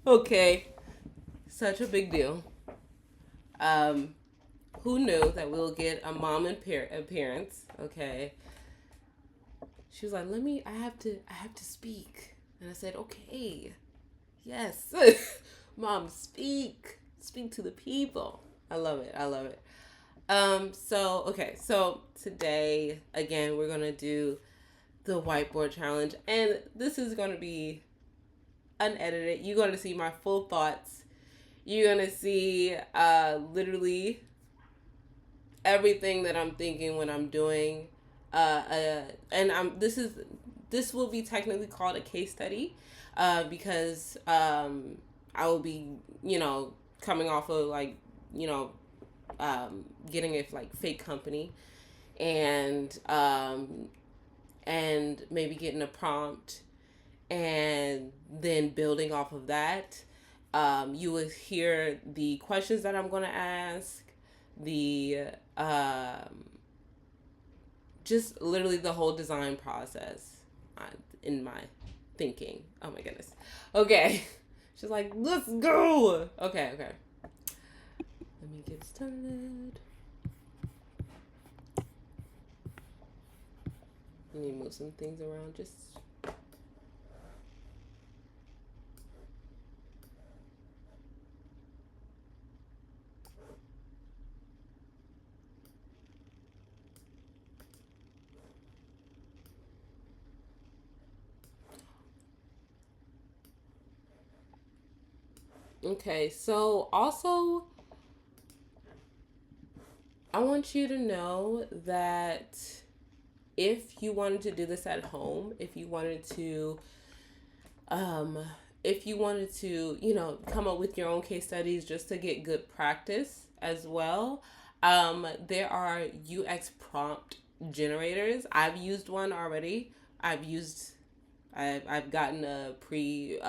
Okay, such a big deal. Um, who knew that we'll get a mom and appearance? Okay, she was like, I have to speak," and I said, "Okay, yes, mom, speak to the people." I love it. I love it. So today again we're gonna do the whiteboard challenge, and this is gonna be unedited. You're gonna see my full thoughts. You're gonna see literally everything that I'm thinking when I'm doing. And I'm this will be technically called a case study, because I will be coming off of you know getting a fake company, and maybe getting a prompt, and then building off of that. You will hear the questions that I'm going to ask, the just literally the whole design process in my thinking. Oh my goodness. Okay. She's like, let's go. Okay. Let me get started. Let me move some things around just. Okay, so also I want you to know that if you wanted to do this at home, um, if you wanted to, come up with your own case studies just to get good practice as well, there are UX prompt generators. I've used one already. I've gotten a pre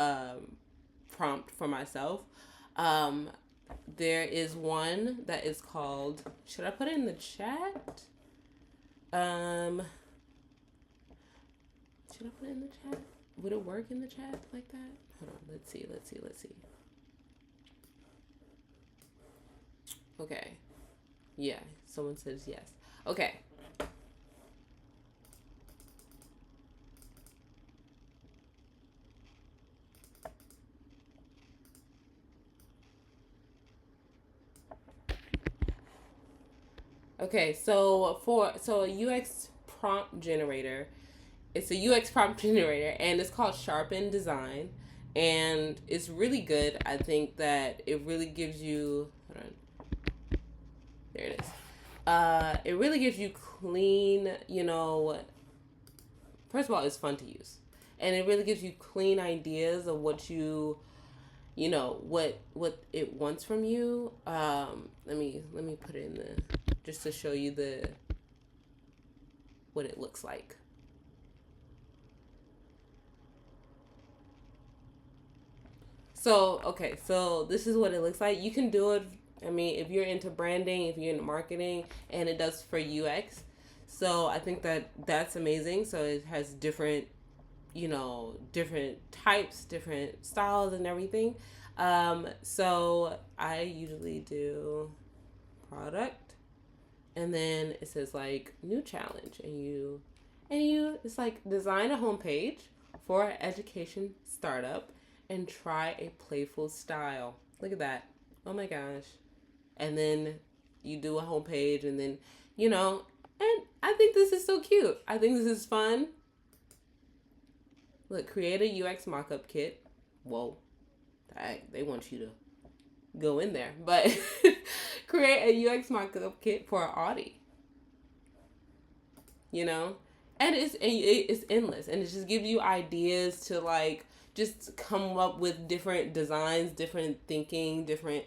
prompt for myself. Um, there is one that is called. Should I put it in the chat? Um, should I put it in the chat? Would it work in the chat like that? Hold on. Let's see. Okay. Yeah. Someone says yes. Okay. Okay. So a UX prompt generator. It's a UX prompt generator, and it's called Sharpen Design, and it's really good. I think that it really gives you. Hold on. There it is. It really gives you clean. First of all, it's fun to use, and it really gives you clean ideas of what what it wants from you. Let me put it in the just to show you the what it looks like. So this is what it looks like. You can do it. I mean, if you're into branding, if you're into marketing, and it does for UX. So I think that that's amazing. So it has different, different types, different styles, and everything. So I usually do product, and then it says like new challenge, and you it's like design a homepage for an education startup and try a playful style. Look at that. Oh my gosh. And then you do a homepage, and then and I think this is so cute. I think this is fun. Look, create a UX mockup kit. Whoa. They want you to go in there. But create a UX mockup kit for Audi. you know and it's endless, and it just gives you ideas to just come up with different designs, different thinking, different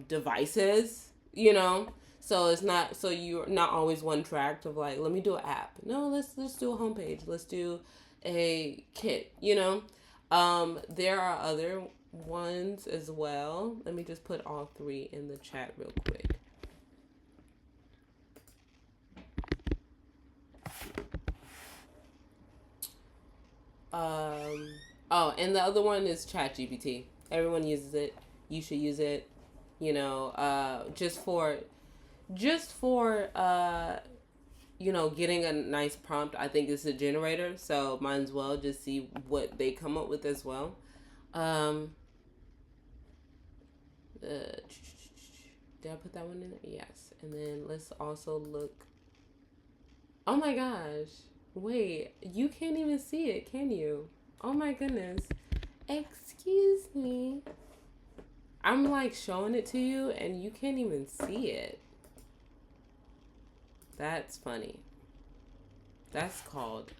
devices, so it's not, so you're not always one track of like, let me do an app. No, let's do a homepage, let's do a kit. There are other ones as well. Let me just put all three in the chat real quick. Um, oh, and the other one is ChatGPT. Everyone uses it. You should use it. You know, just for you know, getting a nice prompt. I think it's a generator, so might as well just see what they come up with as well. Um, did I put that one in there? Yes. And then let's also look. Oh my gosh. Wait, you can't even see it, can you? Oh my goodness. Excuse me. I'm like showing it to you and you can't even see it. That's funny. That's called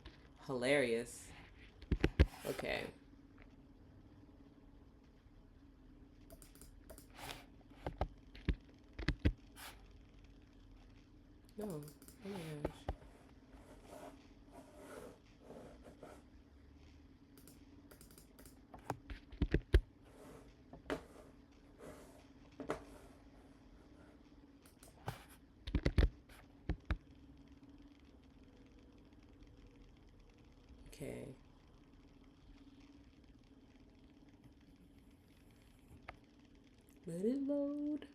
hilarious. Okay. No. Oh my gosh. Okay. Let it load.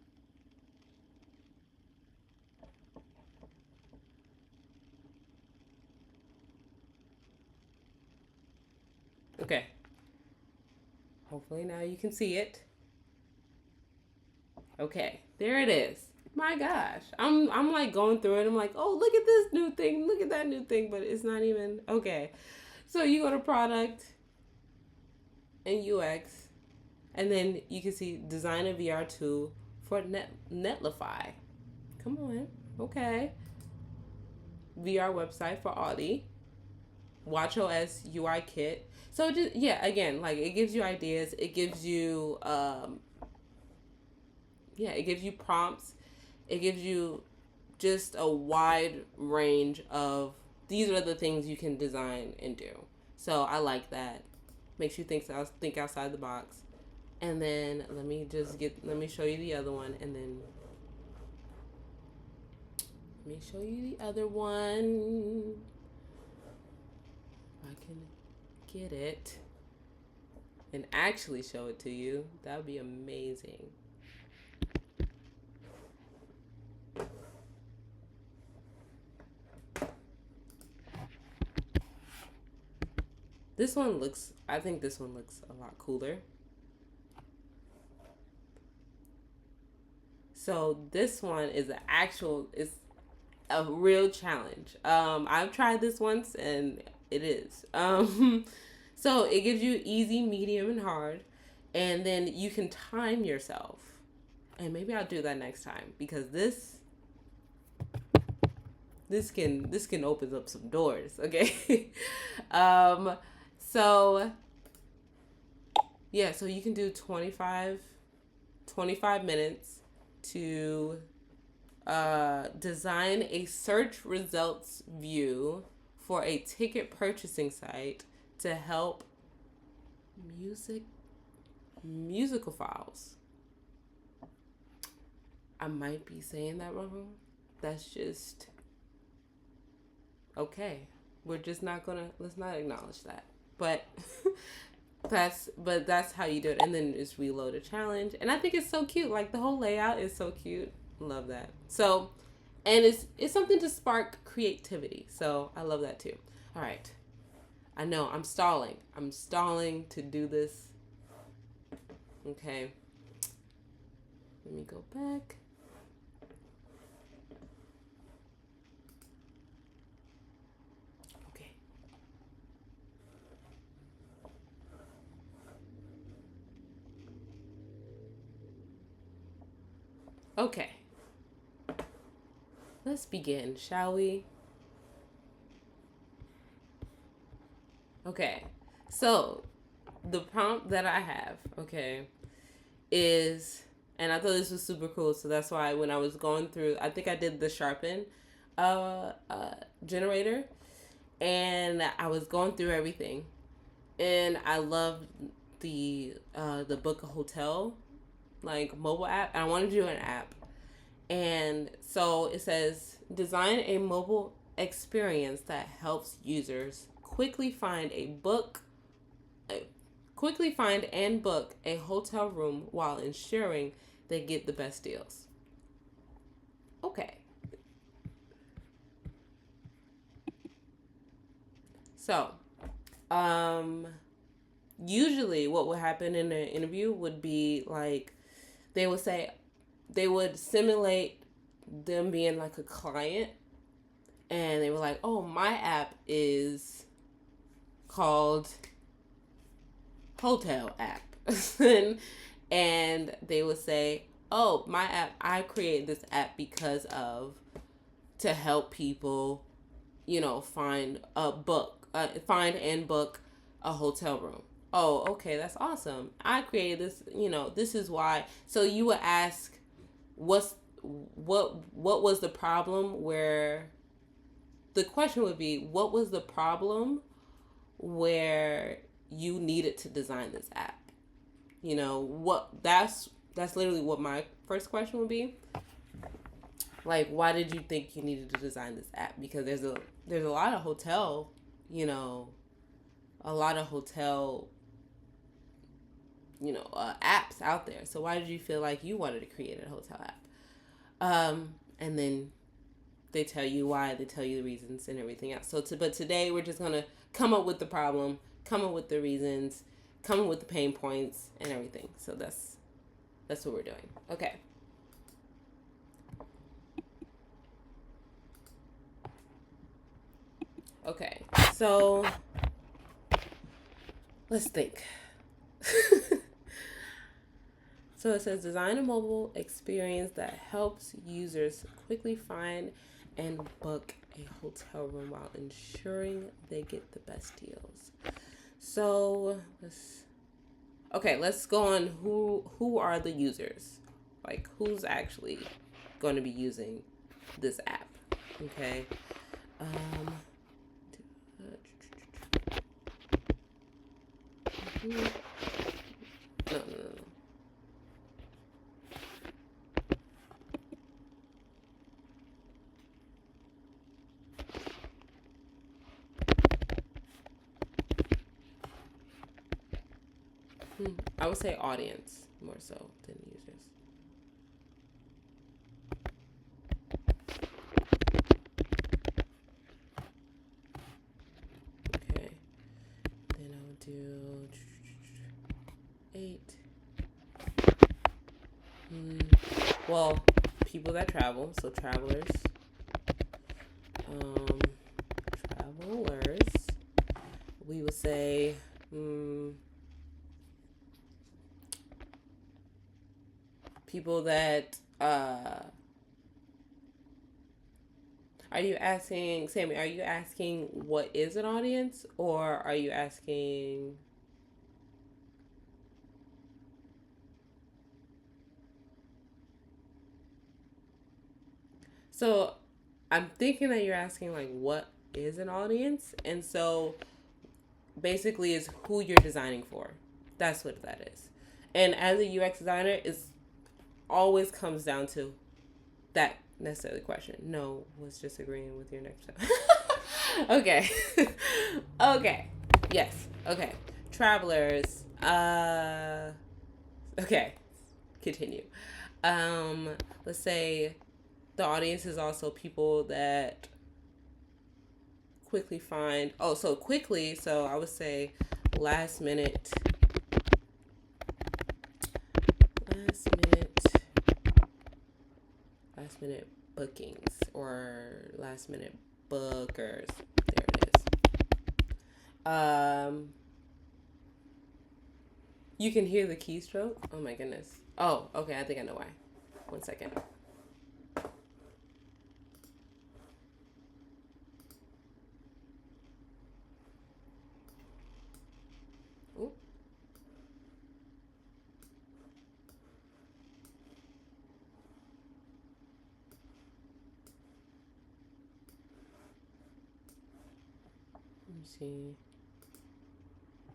Okay. Hopefully now you can see it. Okay. There it is. My gosh. I'm like going through it. I'm like, oh, look at this new thing. Look at that new thing. But it's not even okay. So you go to product and UX, and then you can see design a VR tool for Netlify. Come on. Okay. VR website for Audi. WatchOS UI kit. So just yeah, again, like it gives you ideas. It gives you yeah, it gives you prompts. It gives you just a wide range of these are the things you can design and do. So I like that. Makes you think outside the box. And then let me show you the other one and then let me show you the other one. If I can get it and actually show it to you, that would be amazing. I think this one looks a lot cooler. So this one is it's a real challenge. I've tried this once and it is. So it gives you easy, medium, and hard. And then you can time yourself. And maybe I'll do that next time because this can open up some doors, okay? So yeah, so you can do 25 minutes to design a search results view for a ticket purchasing site to help musical files. I might be saying that wrong. That's just okay. We're just not gonna let's not acknowledge that. But that's how you do it. And then just reload a challenge. And I think it's so cute. Like the whole layout is so cute. Love that. So and it's something to spark creativity. So I love that too. All right. I know I'm stalling. I'm stalling to do this. Okay. Let me go back. Okay. Okay. Let's begin, shall we? Okay. So, the prompt that I have, okay, is, and I thought this was super cool, so that's why when I was going through, I think I did the sharpen generator, and I was going through everything, and I loved the book a hotel like mobile app, and I wanted to do an app, and so it says design a mobile experience that helps users quickly find a book quickly find and book a hotel room while ensuring they get the best deals. Okay. So, usually what would happen in an interview would be like they would simulate them being like a client, and they were like, "Oh, my app is called Hotel App." And they would say, "Oh, my app, I created this app because of to help people, find and book a hotel room." Oh, okay, that's awesome. I created this, this is why. So you would ask, what was the problem where the question would be, what was the problem where you needed to design this app? That's literally what my first question would be. Like, why did you think you needed to design this app? Because there's a lot of hotel, a lot of hotel, apps out there. So why did you feel like you wanted to create a hotel app? And then they tell you why, they tell you the reasons and everything else. But today we're just gonna come up with the problem, come up with the reasons, come up with the pain points and everything. So that's what we're doing. Okay. Okay, so let's think. So it says design a mobile experience that helps users quickly find and book a hotel room while ensuring they get the best deals. So let's go on who are the users? Like, who's actually going to be using this app? Okay. No. I would say audience more so than users. Okay. Then I would do 8. Well, people that travel, so travelers. Travelers. We would say people that are you asking, Sammy, are you asking what is an audience, or are you asking so I'm thinking that you're asking like what is an audience, and so basically is who you're designing for. That's what that is. And as a UX designer, it's always comes down to that necessarily question. No, was just agreeing with your next time. Okay. Okay. Yes. Okay. Travelers. Okay. Continue. Let's say the audience is also people that quickly find. Oh, so quickly. So I would say last minute bookings or last minute bookers. There it is. You can hear the keystroke. Oh my goodness. Oh, okay. I think I know why. 1 second. Ooh. Let me see.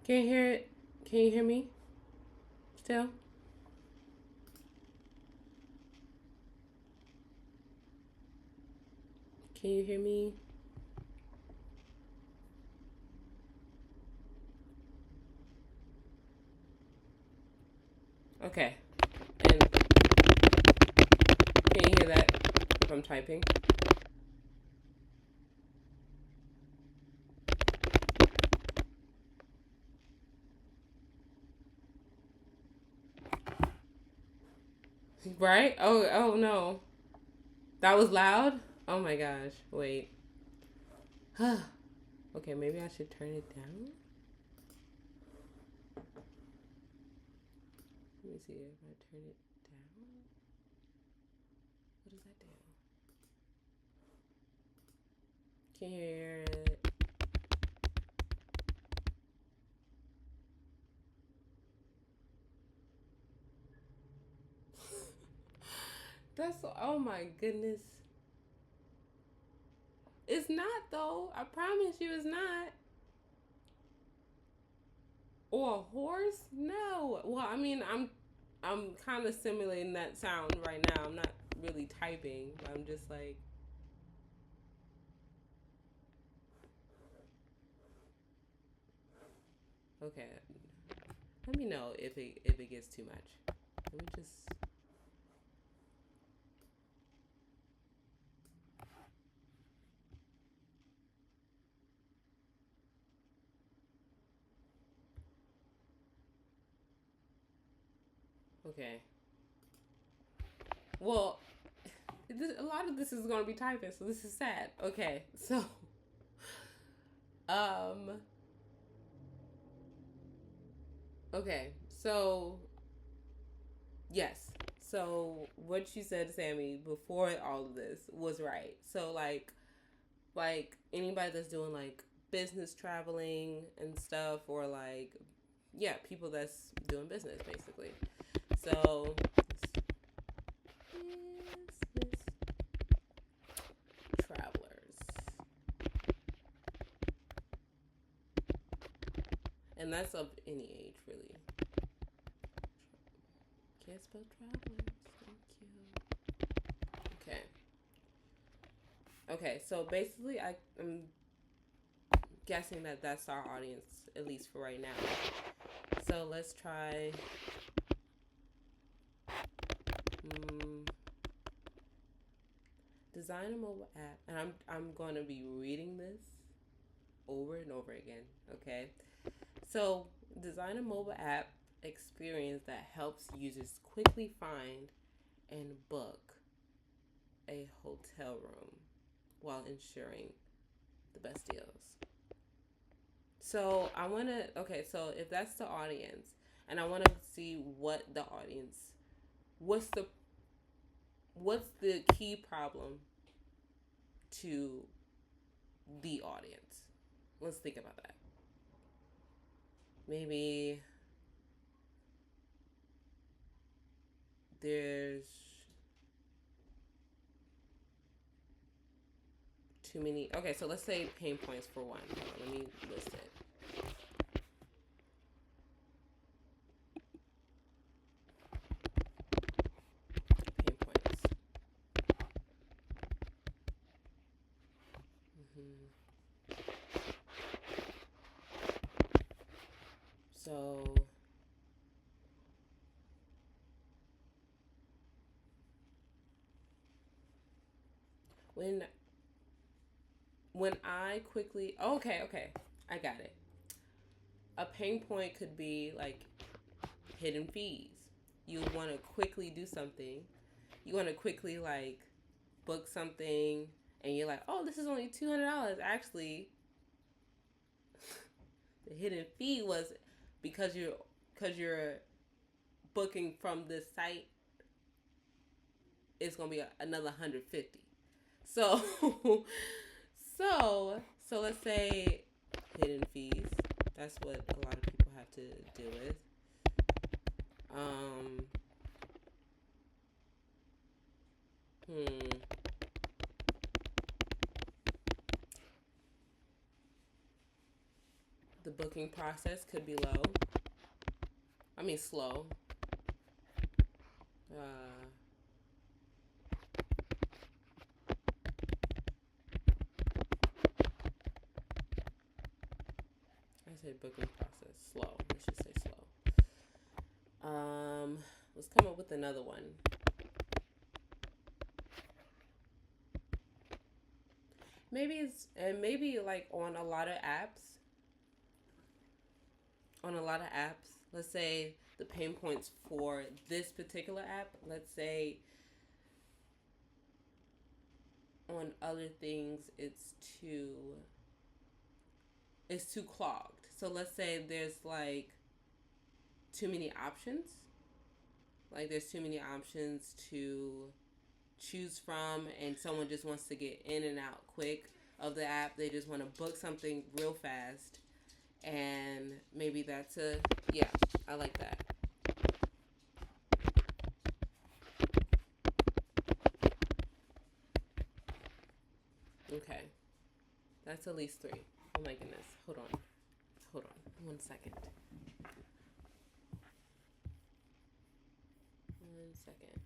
Can you hear it? Can you hear me? Still? Can you hear me? Okay. And can you hear that if I'm typing? Right? Oh no. That was loud? Oh my gosh. Wait. Okay, maybe I should turn it down. Let me see if I turn it down. What does that do? Can you hear it? That's, oh my goodness. It's not though. I promise you it's not. Or a horse? No. Well, I mean, I'm kind of simulating that sound right now. I'm not really typing. I'm just like, okay. Let me know if it gets too much. Let me just. Okay. Well, a lot of this is gonna be typing, so this is sad. Okay, so um, okay, so yes, so what you said, Sammy, before all of this was right. So like anybody that's doing like business traveling and stuff, or like yeah, people that's doing business basically. So business travelers, and that's of any age really. Can't spell travelers. Thank you. Okay. Okay. So basically, I'm guessing that that's our audience, at least for right now. So let's try. Mm, design a mobile app, and I'm going to be reading this over and over again. Okay. So design a mobile app experience that helps users quickly find and book a hotel room while ensuring the best deals. So I want to, okay, so if that's the audience, and I want to see what the audience, what's the what's the key problem to the audience? Let's think about that. Maybe there's too many. Okay, so let's say pain points for one. Hold on, let me list it. Pain points. Hmm. So when I quickly, okay, I got it. A pain point could be like hidden fees. You want to quickly do something. You want to quickly like book something, and you're like, oh, this is only $200. Actually, the hidden fee was because you're booking from this site. It's gonna be another 150. So, so let's say hidden fees. That's what a lot of people have to deal with. Um, hmm. The booking process could be low. I mean, slow. I said booking process slow. Let's just say slow. Um, let's come up with another one. Maybe like on a lot of apps. On a lot of apps, let's say the pain points for this particular app. Let's say on other things, it's too clogged. So let's say there's like too many options. Like there's too many options to choose from, and someone just wants to get in and out quick of the app. They just want to book something real fast, and maybe that's yeah, I like that. Okay, that's at least three. Oh my goodness, hold on 1 second. 1 second.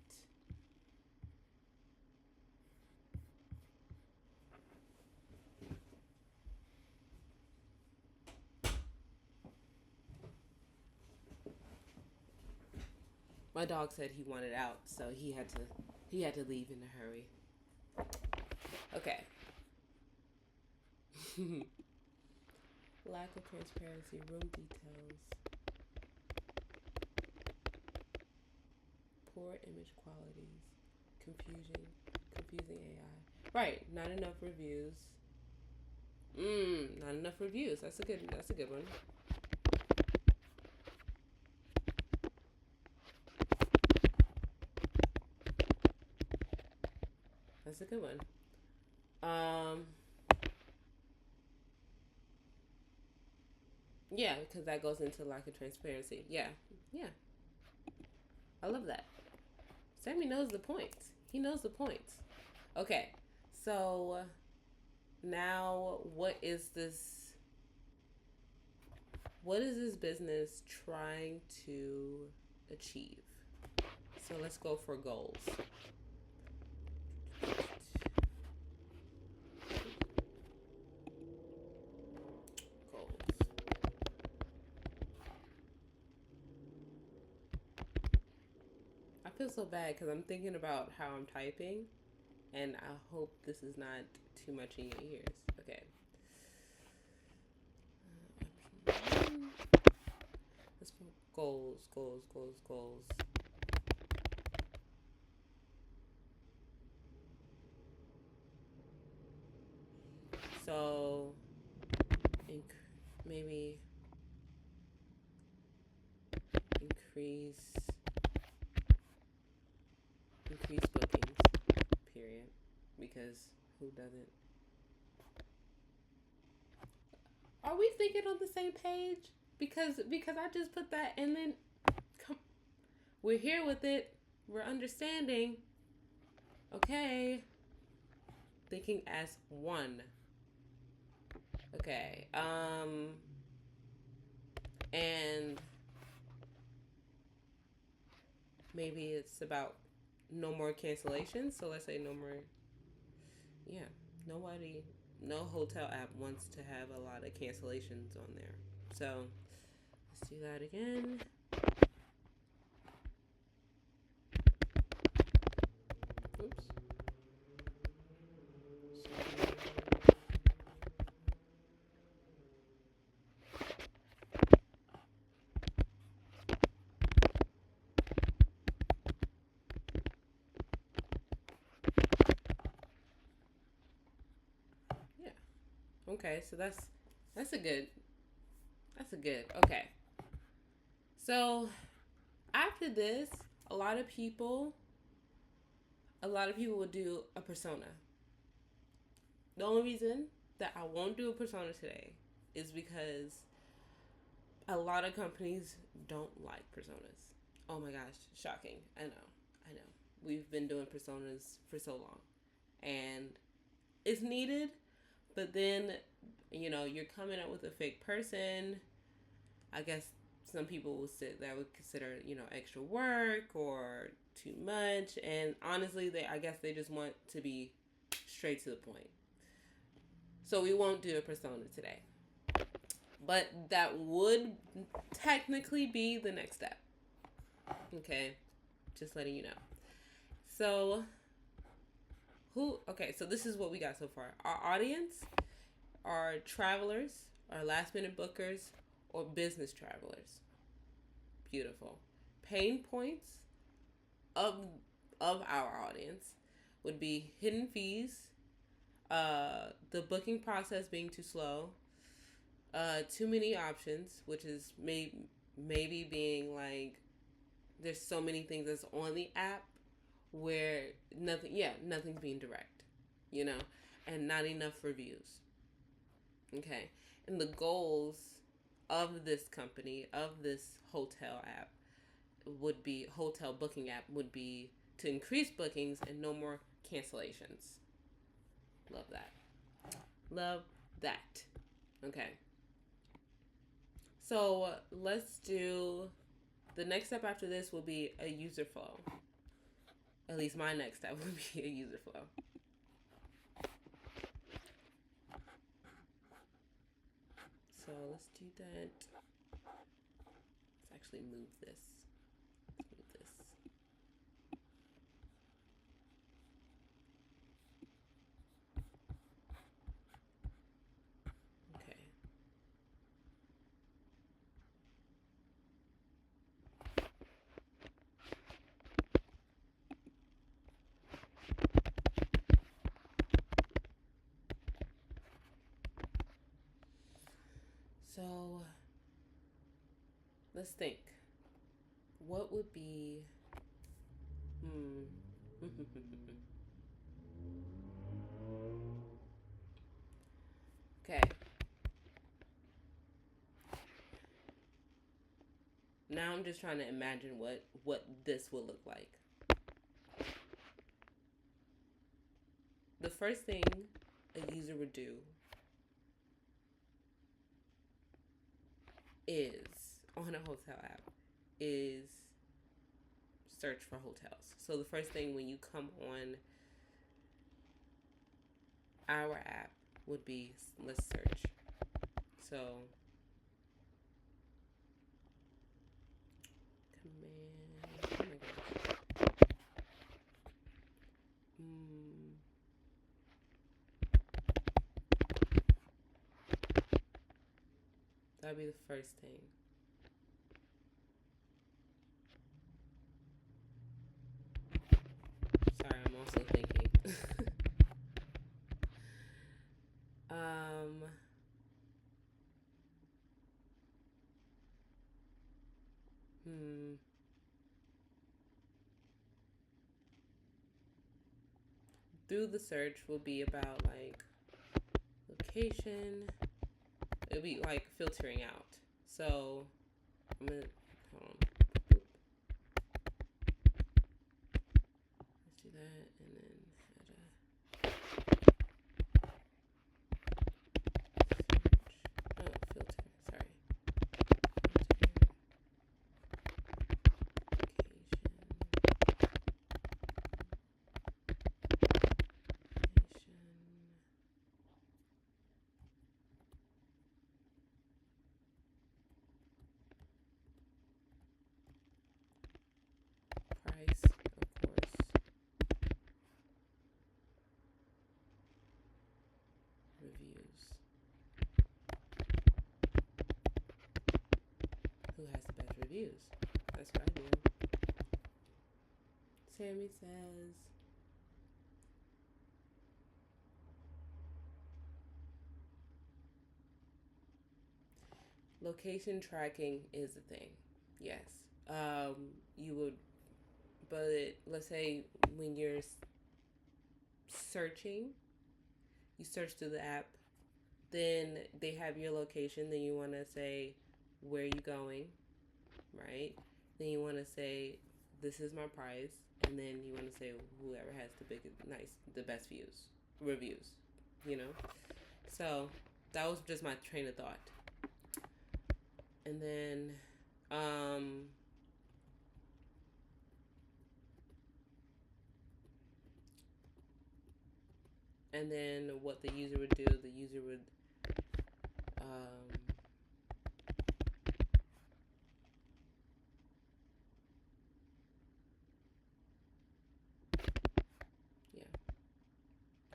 My dog said he wanted out, so he had to leave in a hurry. Okay. Lack of transparency, room details, poor image qualities, confusing AI. Right, not enough reviews. Not enough reviews. That's a good one. That's a good one. Um yeah, because that goes into lack of transparency. Yeah. Yeah. I love that. Sammy knows the points. He knows the points. Okay. So now what is this business trying to achieve? So let's go for goals. Goals. I feel so bad because I'm thinking about how I'm typing, and I hope this is not too much in your ears. Okay. Let's put goals. So, maybe increase bookings. Period. Because who doesn't? Are we thinking on the same page? Because I just put that, and then we're here with it. We're understanding. Okay. Thinking as one. Okay. And maybe it's about no more cancellations. So let's say no more. Yeah. No hotel app wants to have a lot of cancellations on there. So let's do that again. Oops. Yeah. Okay. So that's a good. Okay. So after this, a lot of people will do a persona. The only reason that I won't do a persona today is because a lot of companies don't like personas. Oh my gosh, shocking. I know. We've been doing personas for so long. And it's needed, but then, you're coming up with a fake person. I guess some people would consider, extra work or too much. And honestly, I guess they just want to be straight to the point. So we won't do a persona today. But that would technically be the next step. Okay, just letting you know. So okay, so this is what we got so far. Our audience are travelers, are last minute bookers, or business travelers. Beautiful. Pain points of our audience would be hidden fees, the booking process being too slow, too many options, which is maybe being like there's so many things that's on the app where nothing's being direct, you know, and not enough reviews. Okay. And the goals of this company, of this hotel booking app would be to increase bookings and no more cancellations. Love that. Love that. Okay. So let's do the next step after this will be a user flow. At least my next step would be a user flow. So let's do that. Let's actually move this. Let's move this. Okay. So let's think. What would be okay. Now I'm just trying to imagine what this will look like. The first thing a user would do is on a hotel app is search for hotels. So the first thing when you come on our app would be let's search. So command. Oh my gosh. That'd be the first thing. Sorry, I'm also thinking. Through the search will be about like location. It'll be like filtering out. So I'm gonna hold on. Boop. Let's do that and then add a search. Oh, filter. Sorry. Filter. Price, of course. Reviews. Who has the best reviews? That's what I do. Sammy says, location tracking is a thing. Yes. You would, but let's say when you're searching, you search through the app, then they have your location, then you want to say where you going, right? Then you want to say this is my price, and then you want to say whoever has the best reviews, you know? So that was just my train of thought. And then what the user would do, the user would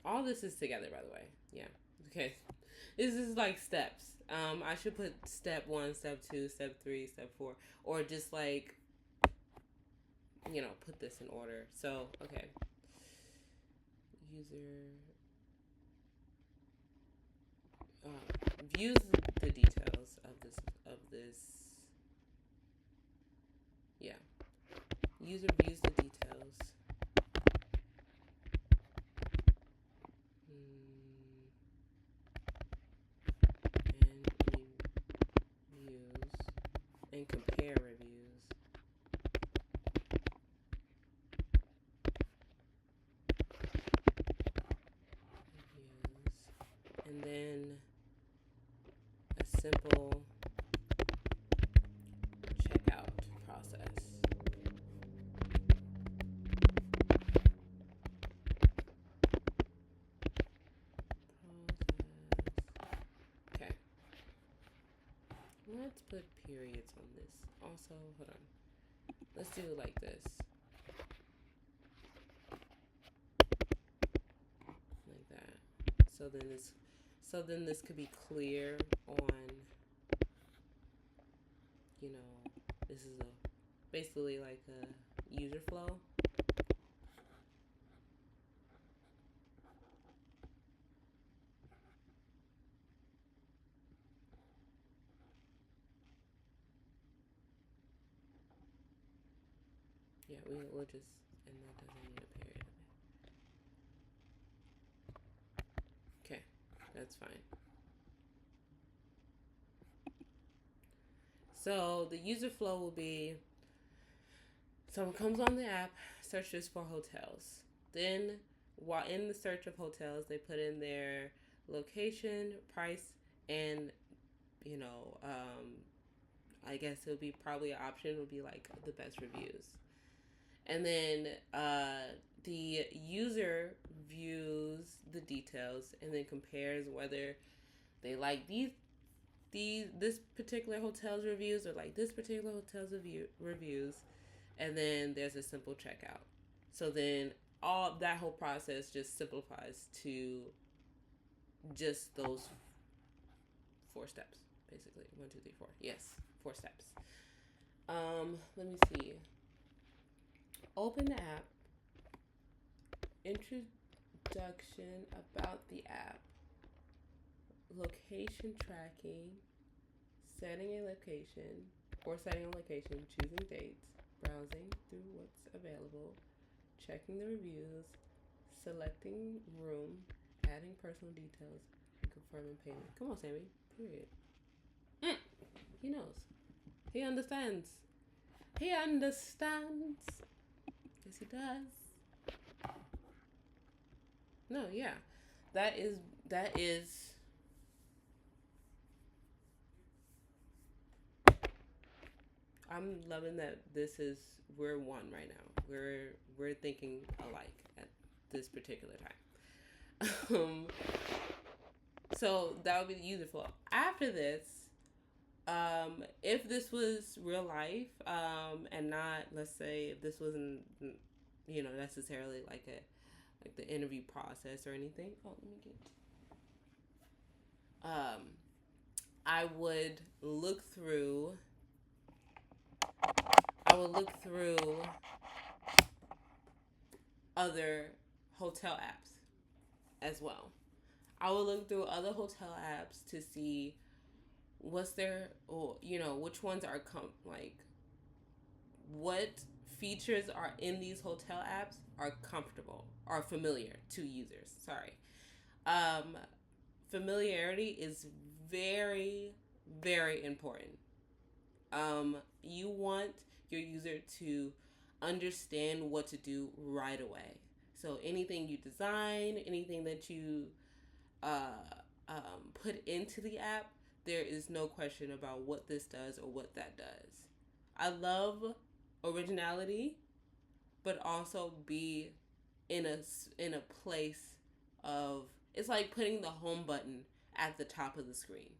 All this is together, by the way. Yeah. Okay. This is like steps. I should put step 1, step 2, step 3, step 4, or just like, put this in order. So, okay. User views the details of this. Yeah. User views the details. And reviews and compare reviews. And then a simple checkout process. Okay. Let's put periods on this. Also, hold on. Let's do it like this. Like that. So then this could be clear on, this is basically like a user flow. Yeah, we'll just, and that doesn't need a period. Okay, that's fine. So the user flow will be, someone comes on the app, searches for hotels. Then while in the search of hotels, they put in their location, price, and, I guess it would be probably an option would be like the best reviews. And then the user views the details and then compares whether they like this particular hotel's reviews or like this particular hotel's reviews. And then there's a simple checkout. So then that whole process just simplifies to just those 4 steps, basically. 1, 2, 3, 4. Yes, 4 steps. Let me see. Open the app. Introduction about the app. Location tracking. Setting a location. Choosing dates. Browsing through what's available. Checking the reviews. Selecting room. Adding personal details. And confirming payment. Come on, Sammy. Period. He knows. He understands. He understands. Yes, he does. No, yeah. That is I'm loving that we're one right now. We're thinking alike at this particular time. So that would be the user flow. After this, if this was real life, and not, let's say, if this wasn't, necessarily like the interview process or anything. Oh, let me get. I would look through. Other hotel apps as well. I would look through other hotel apps to see what's their, or which ones are what features are in these hotel apps are comfortable, are familiar to users. Sorry. Familiarity is very, very important. You want your user to understand what to do right away. So anything you design, anything that you put into the app, there is no question about what this does or what that does. I love originality, but also be in a place of, it's like putting the home button at the top of the screen.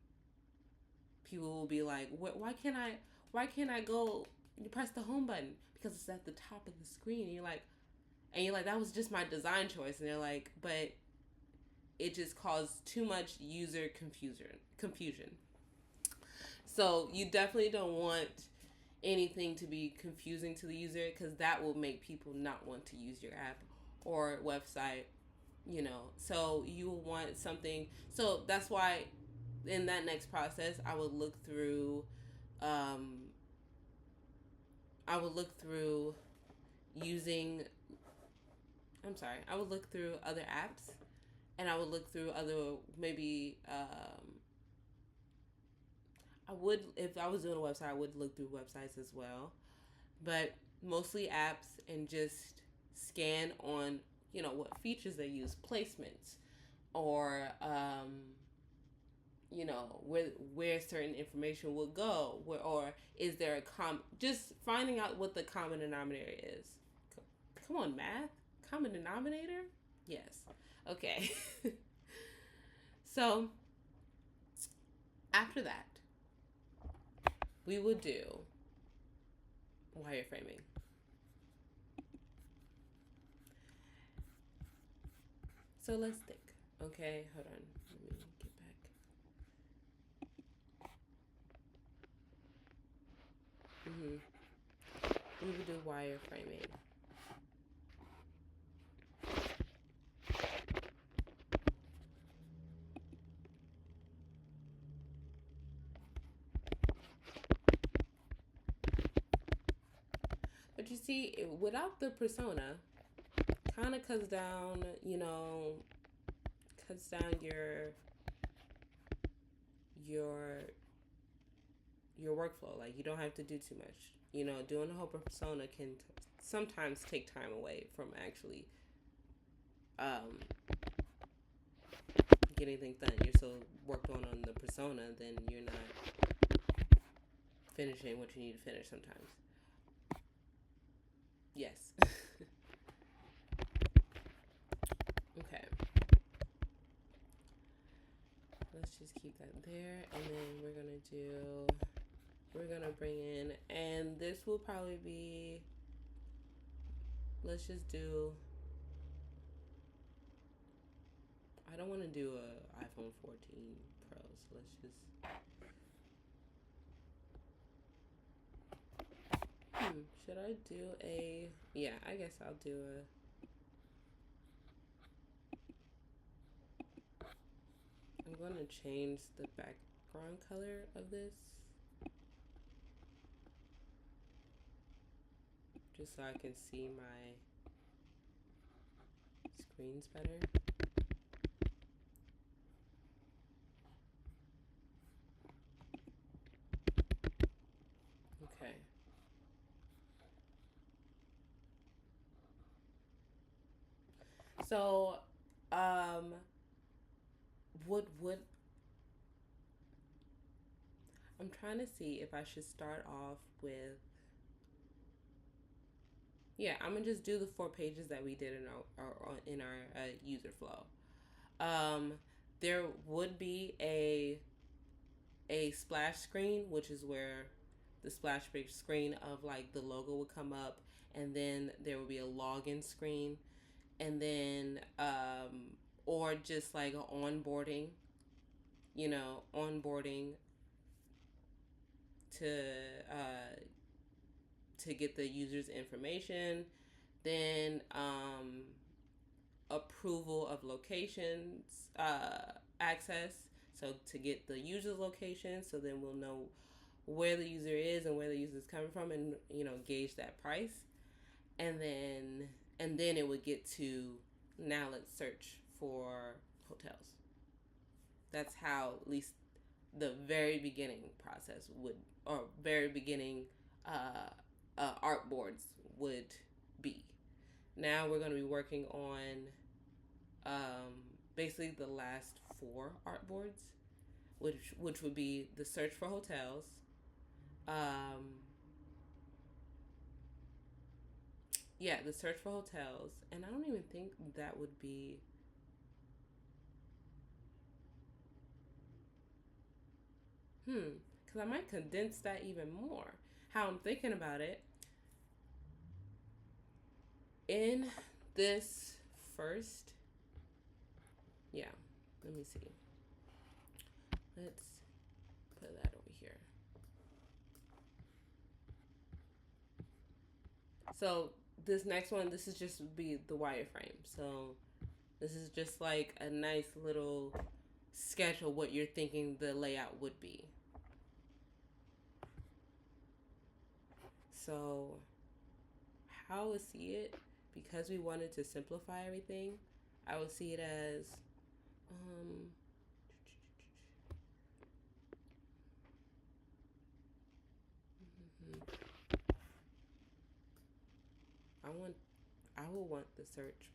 People will be like, why can't I go press the home button? Because it's at the top of the screen. And you're like, that was just my design choice. And they're like, but it just caused too much user confusion. So you definitely don't want anything to be confusing to the user, because that will make people not want to use your app or website, So you will want something. So that's why in that next process, um, I would look through using, I would look through other apps, and I would look through other, maybe, I would, if I was doing a website, I would look through websites as well, but mostly apps, and just scan on, what features they use, placements, or, where certain information will go, or is there just finding out what the common denominator is. Come on, math. Common denominator? Yes. Okay. So after that, we will do wireframing. So let's think. Okay, hold on. Let me get back. We will do wireframing. But you see, without the persona, kind of cuts down, your workflow. Like, you don't have to do too much. Doing a whole persona can sometimes take time away from actually getting things done. You're so worked on the persona, then you're not finishing what you need to finish sometimes. Yes. Okay. Let's just keep that there, and then we're gonna bring in, and this will probably be, let's just do, I don't want to do a iPhone 14 Pro, so let's just, should I do I guess I'll do I'm going to change the background color of this, just so I can see my screens better. Okay. So, what I'm trying to see if I should start off with. Yeah, I'm gonna just do the 4 pages that we did in our user flow. There would be a splash screen, which is where the splash page screen of like the logo would come up, and then there would be a login screen, and then or just like an onboarding, onboarding to get the user's information, then approval of locations access, so to get the user's location, so then we'll know where the user is and where the user is coming from, and gauge that price, and then it would get to, now let's search for hotels. That's how, at least the very beginning process would, or very beginning art boards would be. Now we're going to be working on basically the last 4 art boards, which would be the search for hotels, the search for hotels, and I don't even think that would be. Because I might condense that even more. How I'm thinking about it, in this first, let me see. Let's put that over here. So this next one, this is just be the wireframe. So this is just like a nice little sketch of what you're thinking the layout would be. So how I would see it, because we wanted to simplify everything, I would see it as I will want the search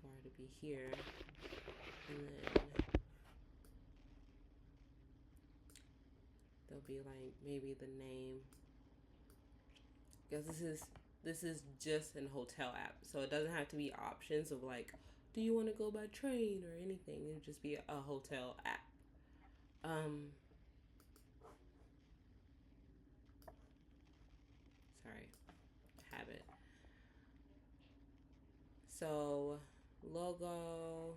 bar to be here, and then there'll be like maybe the name, because this is just an hotel app, so it doesn't have to be options of like, do you want to go by train or anything. It'll just be a hotel app. Sorry, habit. So logo,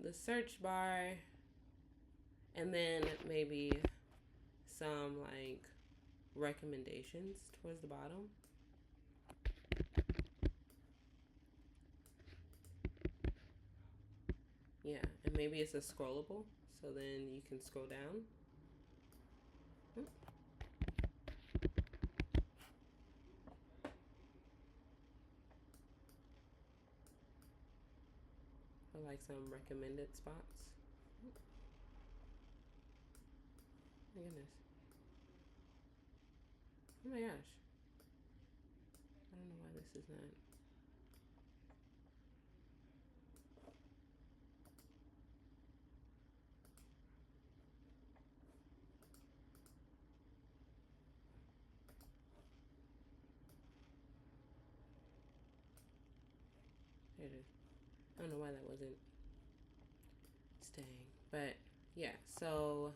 the search bar, and then maybe some like recommendations towards the bottom. Yeah, and maybe it's a scrollable, so then you can scroll down. Or like some recommended spots. Oh my goodness. Oh my gosh. I don't know why this is not. There it is. I don't know why that wasn't staying. But yeah, so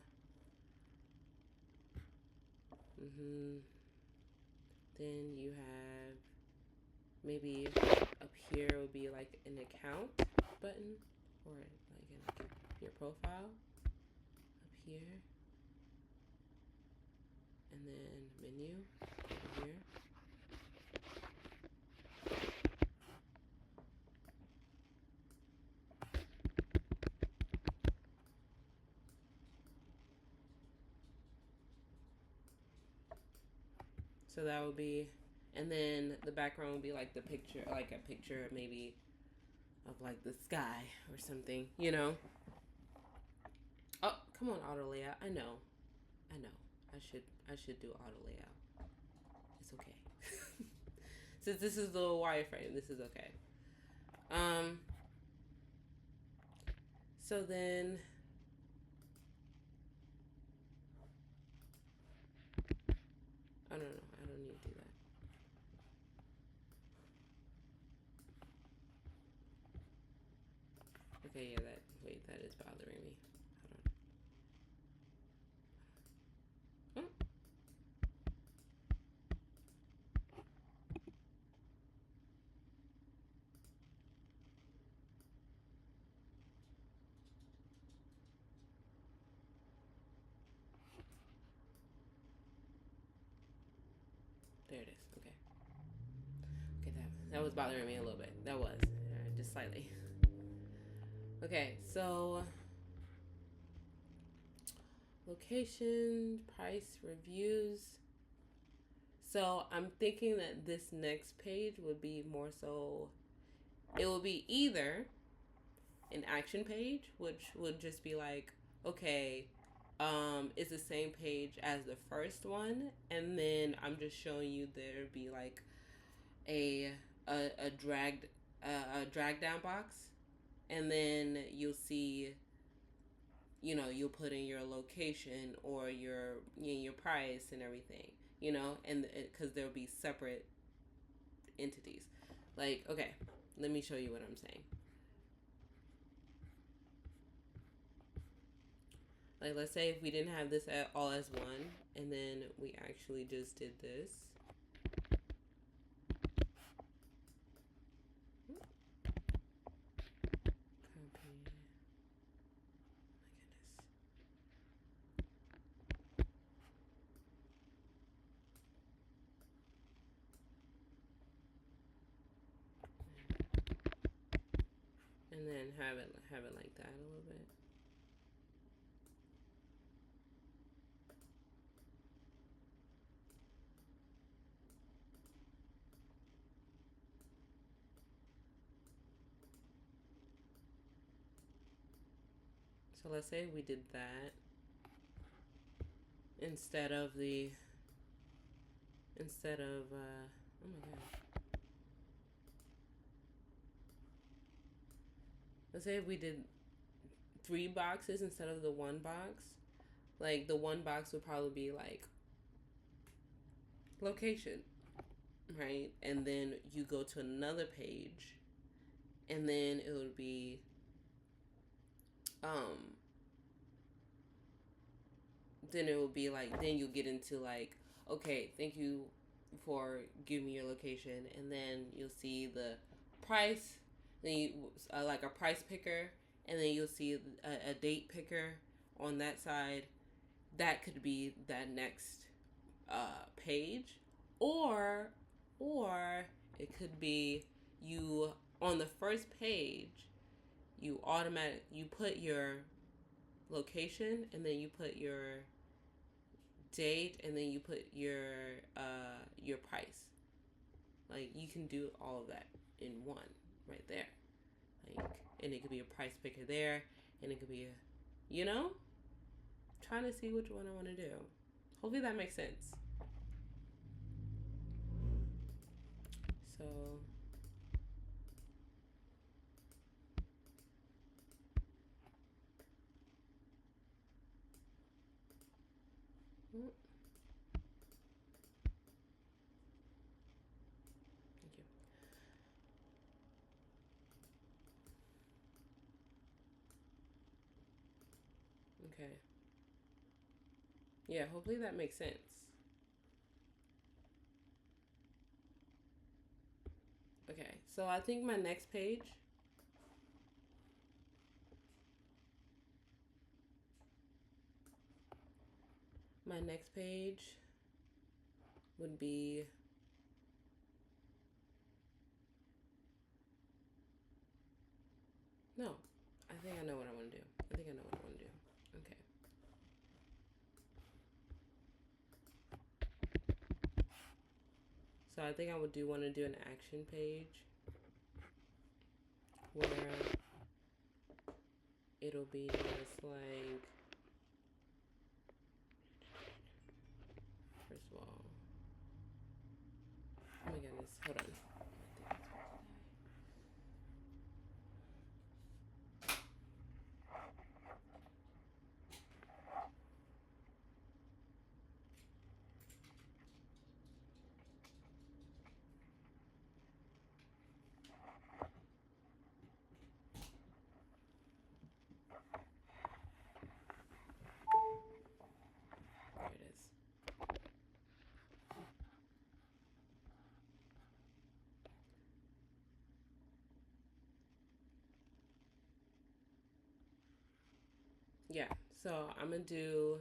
then you have maybe up here would be like an account button, or like your profile up here, and then menu over here. So that would be, and then the background would be like the picture, like a picture maybe of like the sky or something, you know? Oh, come on, auto layout. I know. I should do auto layout. It's okay. Since this is the wireframe, this is okay. So then I don't know. I don't need to do that. Okay, yeah, that is bothering me. Hold on. Oh. There it is. Okay. Okay, that was bothering me a little bit. That was just slightly. Okay, so location, price, reviews. So I'm thinking that this next page would be more so, it will be either an action page, which would just be like, okay, it's the same page as the first one, and then I'm just showing you there'd be like a drag down box, and then you'll see, you'll put in your location or your price and everything, and because there'll be separate entities. Like, okay, let me show you what I'm saying. Like, let's say if we didn't have this all as one, and then we actually just did this. and then have it like that a little bit. So let's say we did that instead of oh my god. Let's say if we did 3 boxes instead of the 1 box. Like the 1 box would probably be like location, right? And then you go to another page, and then it would be um then it would be like, then you'll get into like, okay, thank you for giving me your location, and then you'll see the price, then you like a price picker, and then you'll see a date picker on that side. That could be that next page, or it could be you on the first page. You put your location, and then you put your date, and then you put your price. Like you can do all of that in one right there. Like, and it could be a price picker there, and it could be a, you know, trying to see which one I want to do. Hopefully that makes sense. So thank you. Okay. Yeah, hopefully that makes sense. Okay, so I think my next page would be, no, I think I know what I want to do. I think I know what I want to do. Okay. So I think I would want to do an action page where it'll be just like, first of all, oh my goodness, hold on. There it is. Yeah, so I'm gonna do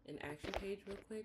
an action page real quick.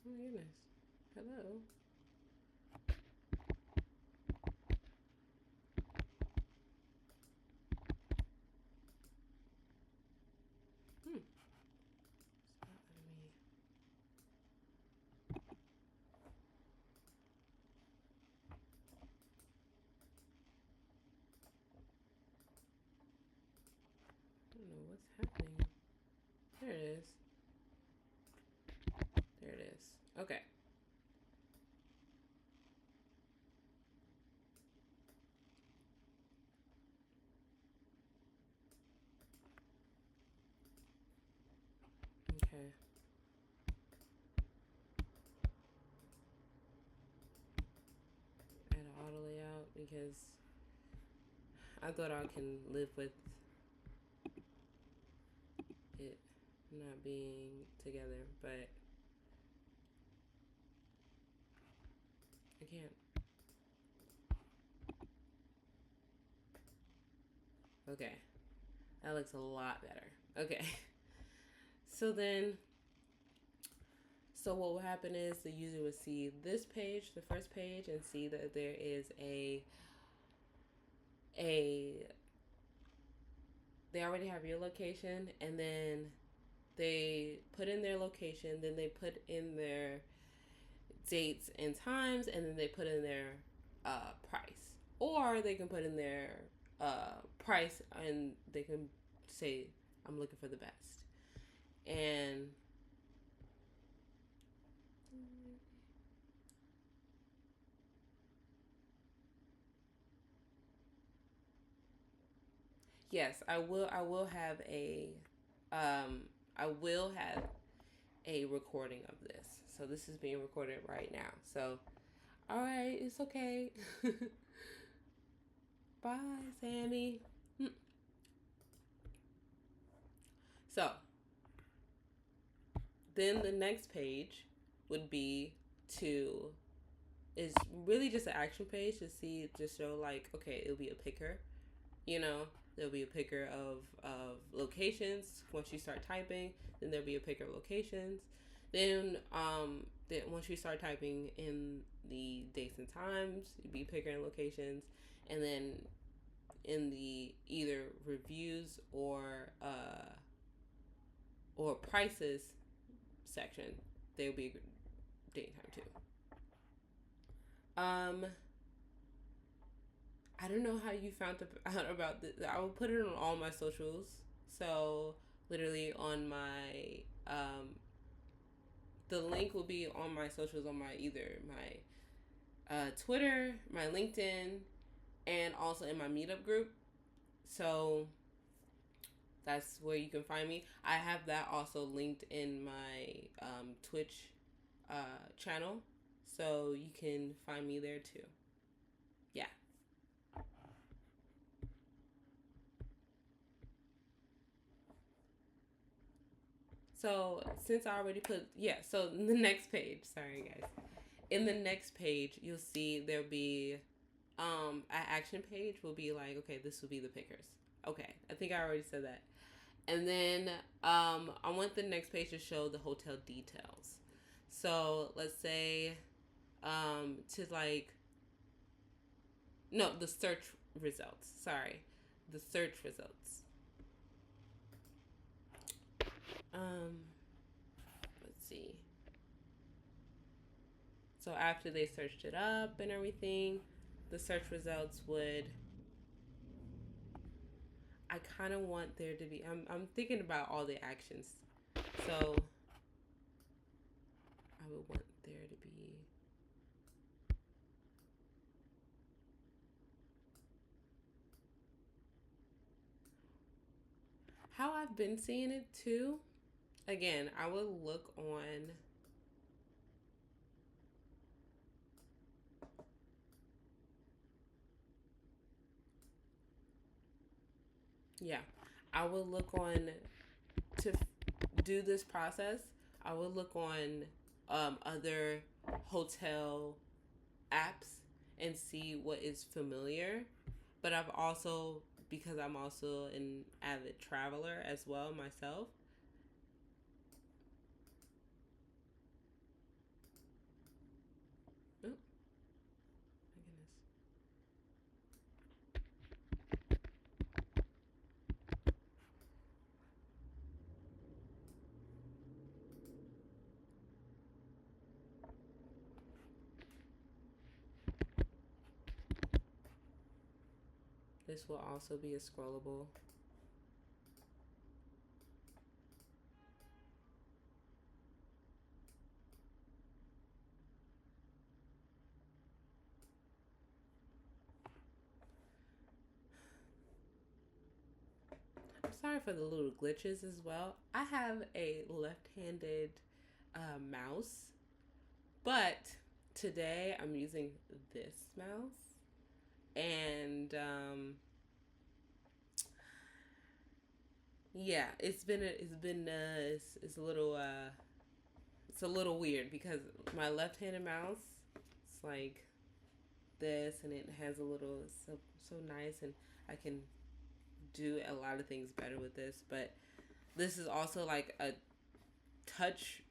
Oh my goodness. Hello. Hmm. It's not letting me. I don't know what's happening. There it is. There it is. Okay. Okay. Add an auto layout because I thought I can live with it not being together, but I can't. Okay. That looks a lot better. Okay. So then, so what will happen is the user will see this page, the first page, and see that there is a they already have your location, and then they put in their location, then they put in their dates and times, and then they put in their price. Or they can put in their price and they can say, I'm looking for the best. And yes, I will have a I will have a recording of this. So this is being recorded right now. So all right, it's okay. Bye, Sammy. So then the next page would be to is really just an action page to see, just show like, okay, it'll be a picker, you know, there'll be a picker of locations. Once you start typing, then there'll be a picker of locations. Then once you start typing in the dates and times, you'll be picker and locations. And then in the either reviews or prices section, there'll be a date and time too. I don't know how you found out about this. I will put it on all my socials. So literally on my the link will be on my socials, on my either my Twitter, my LinkedIn, and also in my meetup group. So that's where you can find me. I have that also linked in my Twitch channel, so you can find me there too. Yeah. So since I already put, yeah, so in the next page, sorry guys. In the next page, you'll see there'll be an action page will be like, okay, this will be the pickers. Okay, I think I already said that. And then I want the next page to show the hotel details. So let's say to like, no, the search results. Sorry, the search results. Let's see. So after they searched it up and everything, the search results would. I kind of want there to be. I'm thinking about all the actions, so I would want there to be. How I've been seeing it too. Again, I would look on. Yeah, I would look on to do this process. I would look on other hotel apps and see what is familiar. But I've also, because I'm also an avid traveler as well myself. Oh, my goodness. This will also be a scrollable. I'm sorry sorry for the little glitches as well. I have a left-handed mouse, but today I'm using this mouse, and yeah, it's a little weird because my left-handed mouse, it's like this, and it has a little so nice, and I can do a lot of things better with this. But this is also like a touch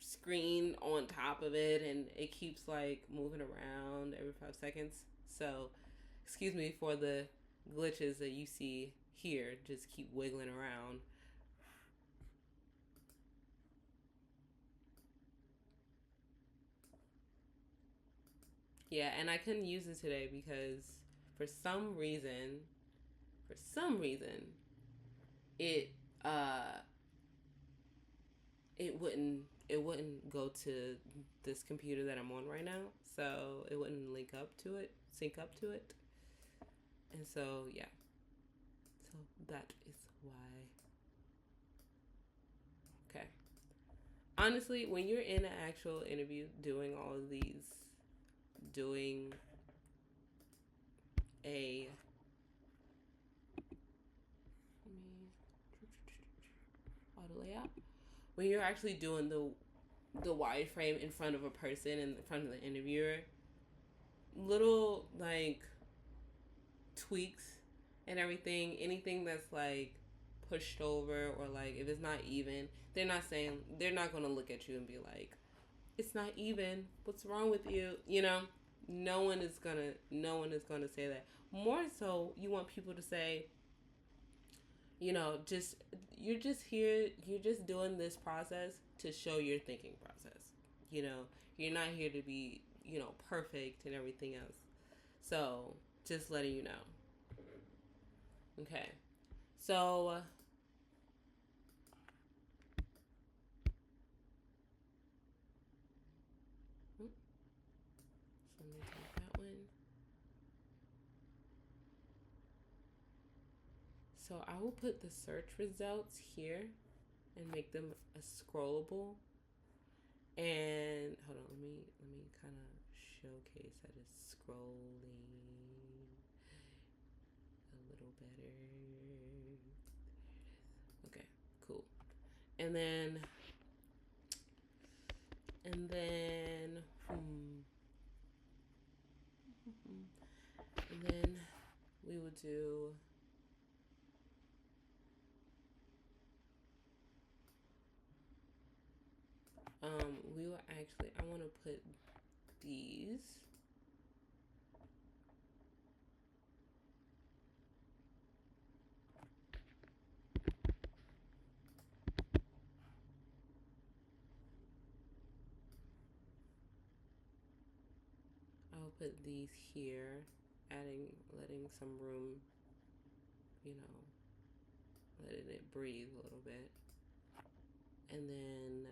screen on top of it, and it keeps like moving around every 5 seconds. So excuse me for the glitches that you see here, just keep wiggling around. Yeah, and I couldn't use it today because for some reason, for some reason, it uh it wouldn't go to this computer that I'm on right now. So it wouldn't sync up to it. And so yeah. So that is why. Okay. Honestly, when you're in an actual interview doing all of these, doing a auto layout, when you're actually doing the wireframe in front of a person, in front of the interviewer, little like tweaks and everything, anything that's like pushed over, or like if it's not even, they're not going to look at you and be like, it's not even, what's wrong with you, you know? No one is going to say that. More so, you want people to say, you know, just you're just here, you're just doing this process to show your thinking process. You know, you're not here to be, you know, perfect and everything else. So just letting you know. Okay. So let me take that one. So I will put the search results here and make them a scrollable. And hold on, let me kind of showcase that it's scrolling a little better. Okay, cool. And then and then we will do we will actually, I want to put these. I'll put these here, letting some room, you know, letting it breathe a little bit. And then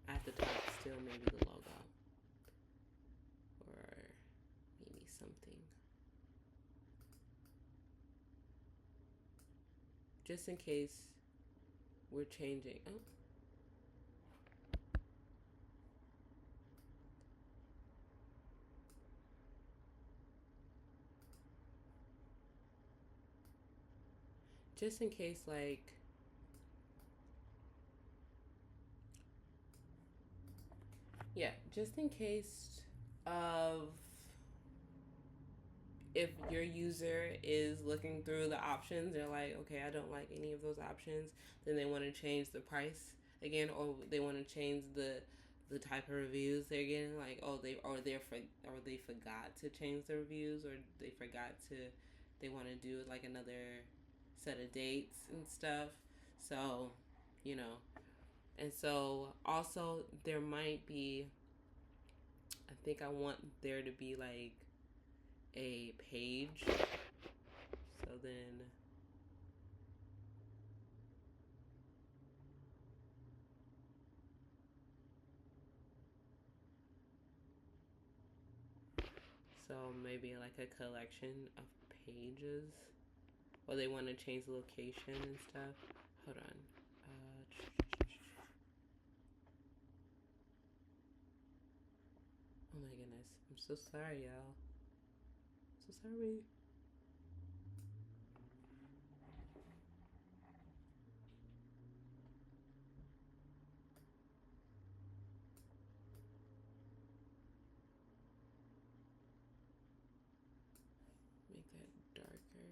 at the top still maybe the logo, or maybe something, just in case we're changing. Oh, just in case, like, yeah, just in case of if your user is looking through the options, they're like, okay, I don't like any of those options, then they want to change the price again, or they want to change the type of reviews they're getting, like, oh, they forgot to change the reviews, or they want to do like another set of dates and stuff. So, you know, and so also there might be, I think I want there to be like a page. So then so maybe like a collection of pages. or they want to change the location and stuff. Hold on. Oh my goodness. I'm so sorry, y'all. So sorry. Make that darker.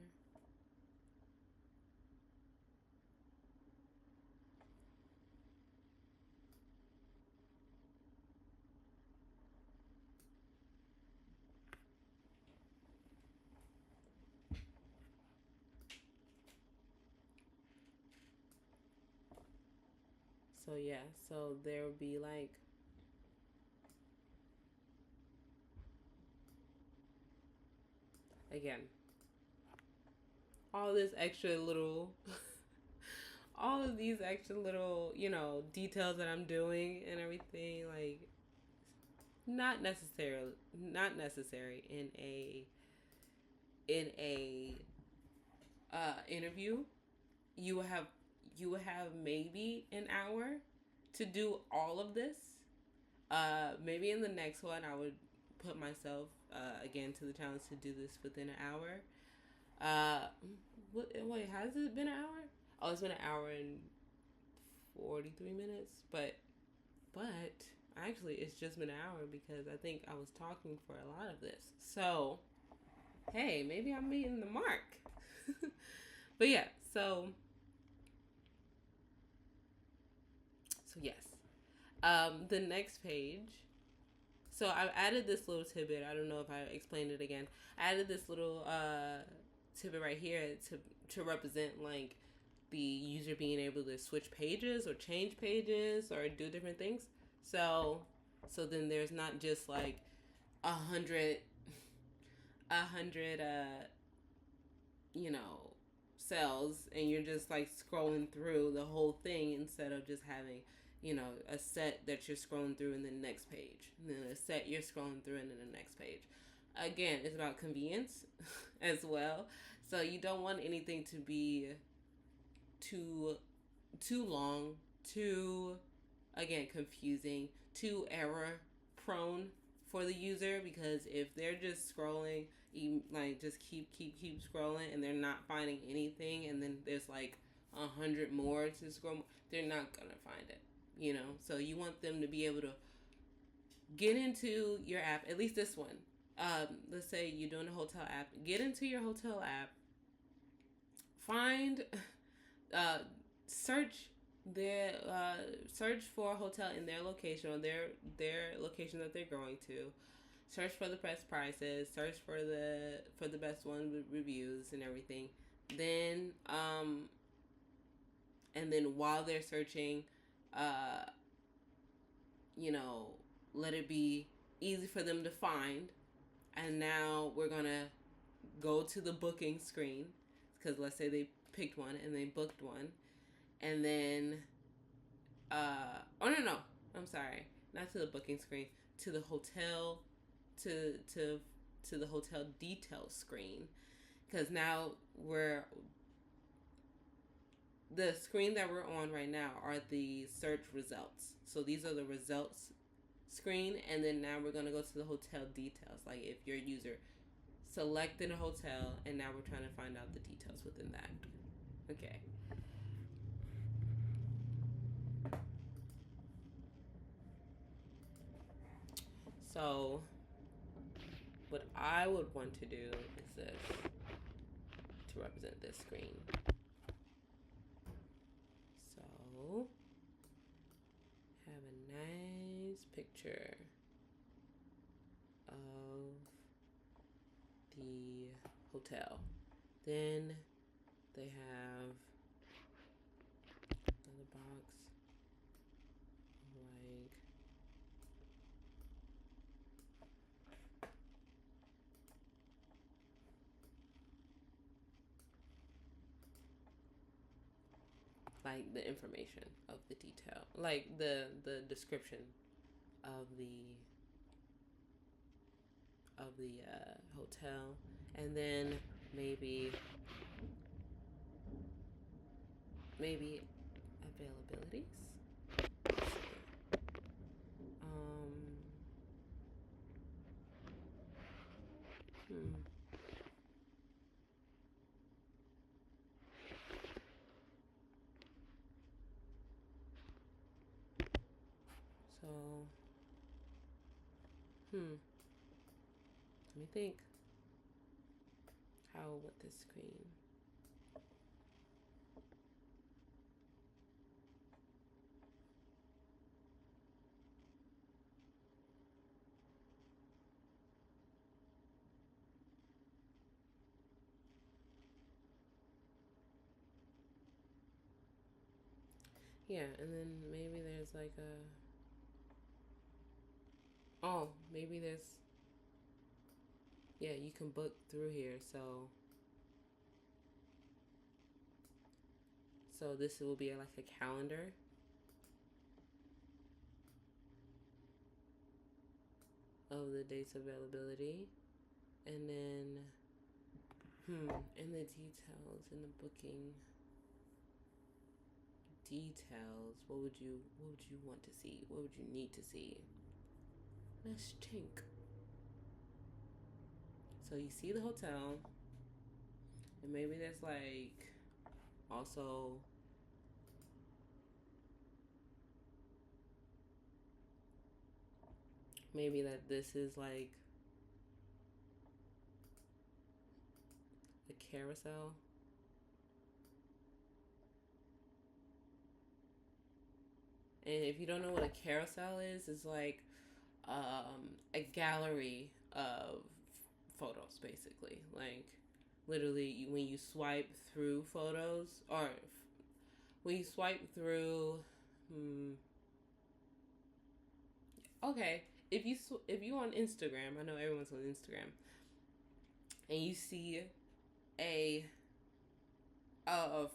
So yeah, so there will be like again all this extra little all of these extra little, details that I'm doing and everything, like not necessary in a interview. You will have maybe an hour to do all of this. Maybe in the next one I would put myself again to the challenge to do this within an hour. Wait, has it been an hour? Oh, it's been an hour and 43 minutes, but actually it's just been an hour because I think I was talking for a lot of this. So, hey, maybe I'm meeting the mark. But yeah, so yes. The next page. So I've added this little tidbit. I don't know if I explained it again. I added this little tidbit right here to represent like the user being able to switch pages or change pages or do different things. So then there's not just like a hundred you know cells and you're just like scrolling through the whole thing instead of just having a set that you're scrolling through and then the next page and then a set you're scrolling through and then the next page. Again, it's about convenience as well, so you don't want anything to be too long, too again confusing, too error prone for the user, because if they're just scrolling, like just keep scrolling and they're not finding anything, and then there's like 100 more to scroll, they're not gonna find it. So you want them to be able to get into your app, at least this one. Let's say you're doing a hotel app. Get into your hotel app. Find, search search for a hotel in their location or their location that they're going to. Search for the best prices. Search for the best one with reviews and everything. Then and then while they're searching, uh, let it be easy for them to find. And now we're gonna go to the booking screen, because let's say they picked one and they booked one, and then oh no, I'm sorry, not to the booking screen, to the hotel, to the hotel details screen, because now the screen that we're on right now are the search results. So these are the results screen, and then now we're going to go to the hotel details, like if your user selected a hotel and now we're trying to find out the details within that. Okay. So what I would want to do is this, to represent this screen. So have a nice picture of the hotel. Then they have another box like the information of the detail, like the description of the hotel, and then maybe maybe availabilities. Um, hmm. So, let me think. How with this screen? Yeah, and then maybe there's like a. Oh, maybe there's. Yeah, you can book through here. So this will be like a calendar of the dates availability, and then and the details in the booking details. What would you want to see? What would you need to see? Let's think. So you see the hotel, and maybe there's like also maybe that this is like a carousel. And if you don't know what a carousel is, it's like a gallery of photos, basically. Like, literally, when you swipe through photos, or when you swipe through, okay, if you on Instagram, I know everyone's on Instagram, and you see a uh,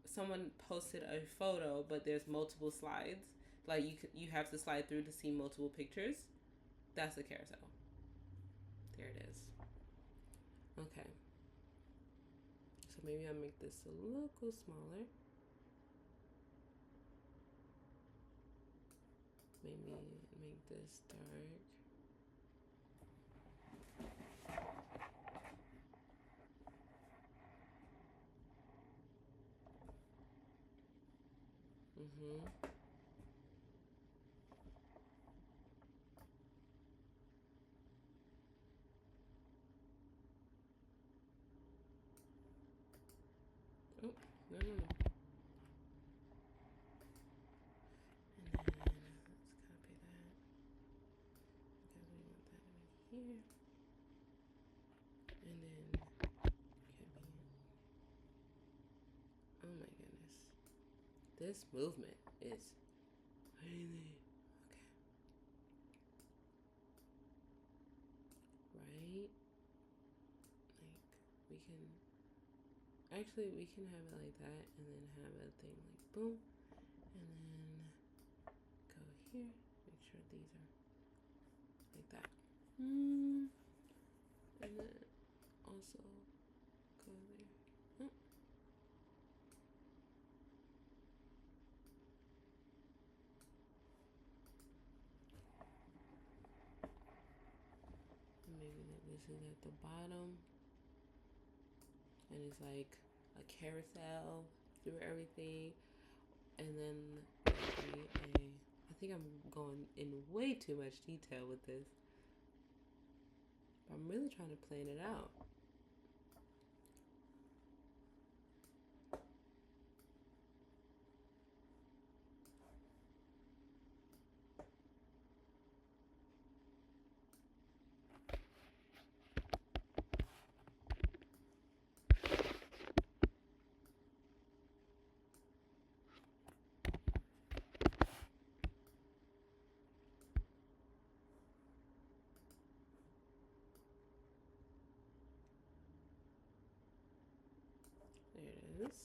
someone posted a photo, but there's multiple slides. Like you have to slide through to see multiple pictures. That's a carousel. There it is. Okay. So maybe I'll make this a little smaller. Maybe make this dark. Oh, no, no, no. And then let's copy that. Okay, we want that to be here. And then copy it. Oh my goodness. This movement is crazy. Okay. Right? Like, we can have it like that and then have a thing like boom. And then go here. Make sure these are like that. And then also go there. Oh. Maybe this is at the bottom, and it's like a carousel through everything, and then maybe I think I'm going in way too much detail with this. I'm really trying to plan it out. There it is.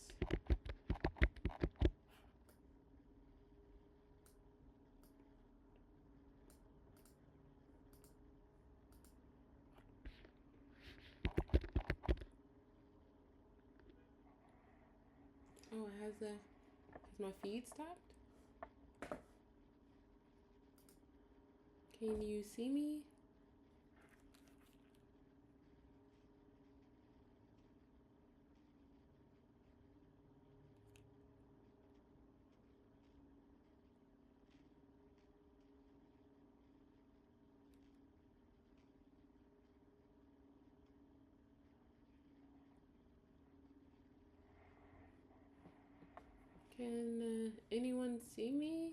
Oh, has my feed stopped? Can you see me? Can anyone see me?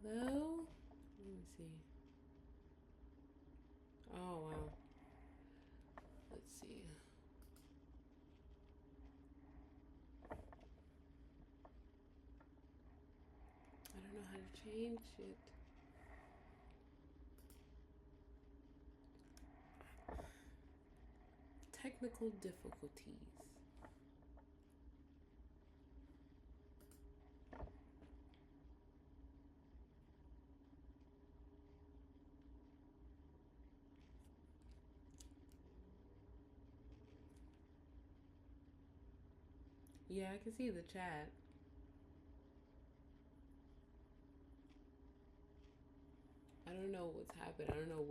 Hello? Let me see. Oh, wow. Let's see. I don't know how to change it. Technical difficulties. Yeah, I can see the chat. I don't know what's happened. I don't know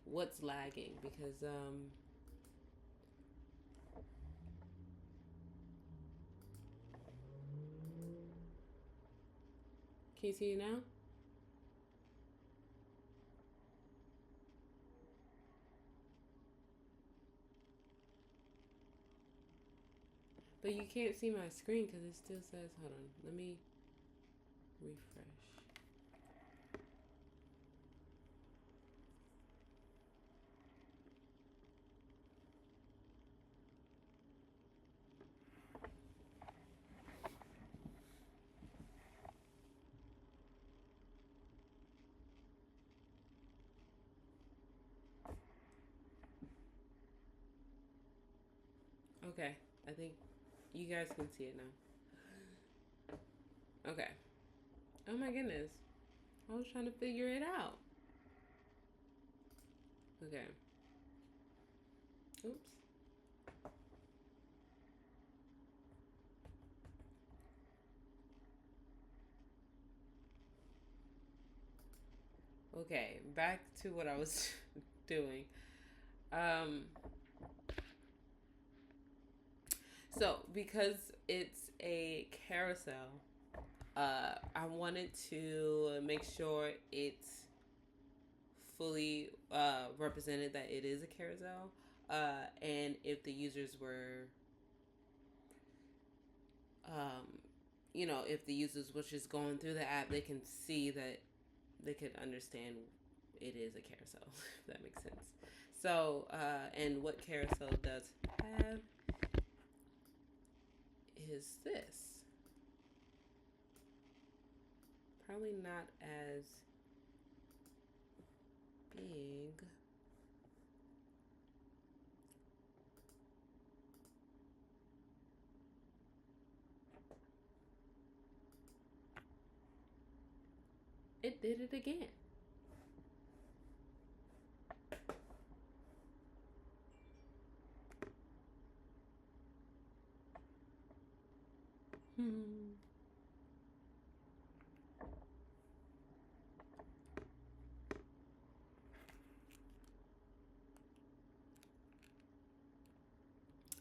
what's lagging because can you see it now? But you can't see my screen because it still says, hold on, let me refresh. Okay, I think you guys can see it now. Okay. Oh my goodness. I was trying to figure it out. Okay. Oops. Okay, back to what I was doing. So because it's a carousel, I wanted to make sure it's fully represented that it is a carousel, and if the users were, if the users was just going through the app, they can see that they could understand it is a carousel, if that makes sense. So, and what carousel does have is this. Probably not as big. It did it again.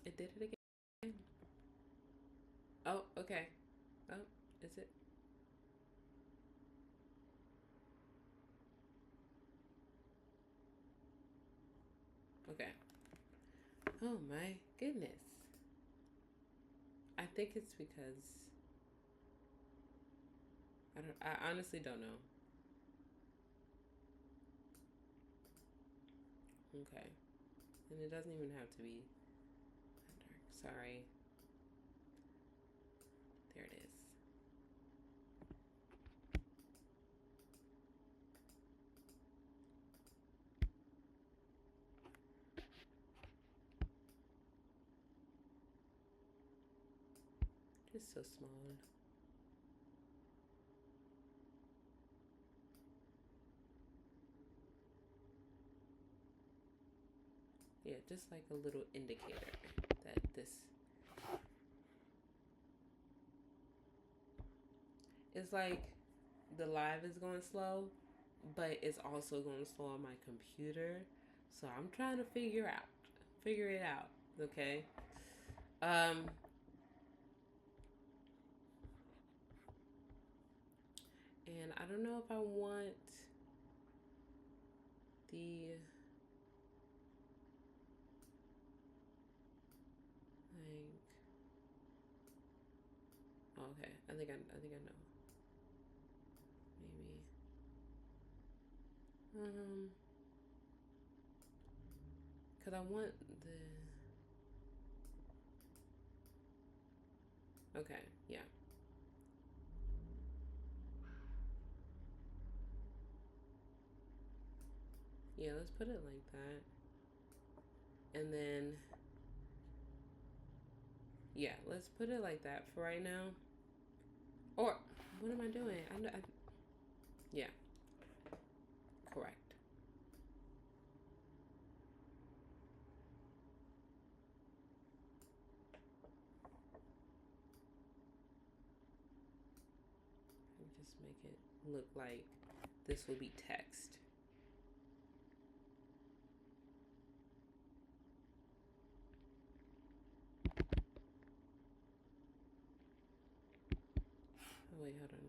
It did it again. Oh, okay. Oh, is it? Okay. Oh my goodness. I think it's because I honestly don't know. Okay. And it doesn't even have to be dark. Sorry. There it is. It's so small. Yeah, just like a little indicator that this it's like the live is going slow, but it's also going slow on my computer. So I'm trying to figure it out. Okay. Um, and I don't know if I want the like. Oh, okay, I think I know. Maybe. Cause I want the. Okay, yeah. Yeah, let's put it like that. And then, yeah, let's put it like that for right now. Or, what am I doing? Yeah, correct. And just make it look like this will be text. Oh, wait, hold on.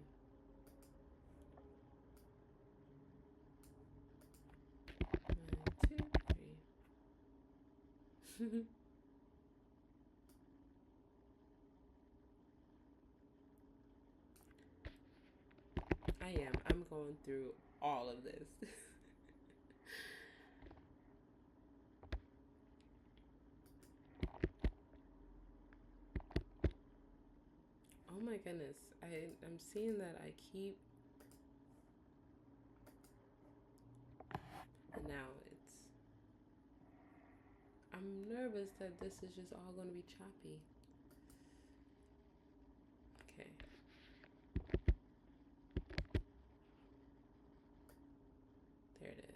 One, two, three. I am. I'm going through all of this. Oh my goodness. I'm seeing that I keep. And now it's. I'm nervous that this is just all going to be choppy. Okay. There it is.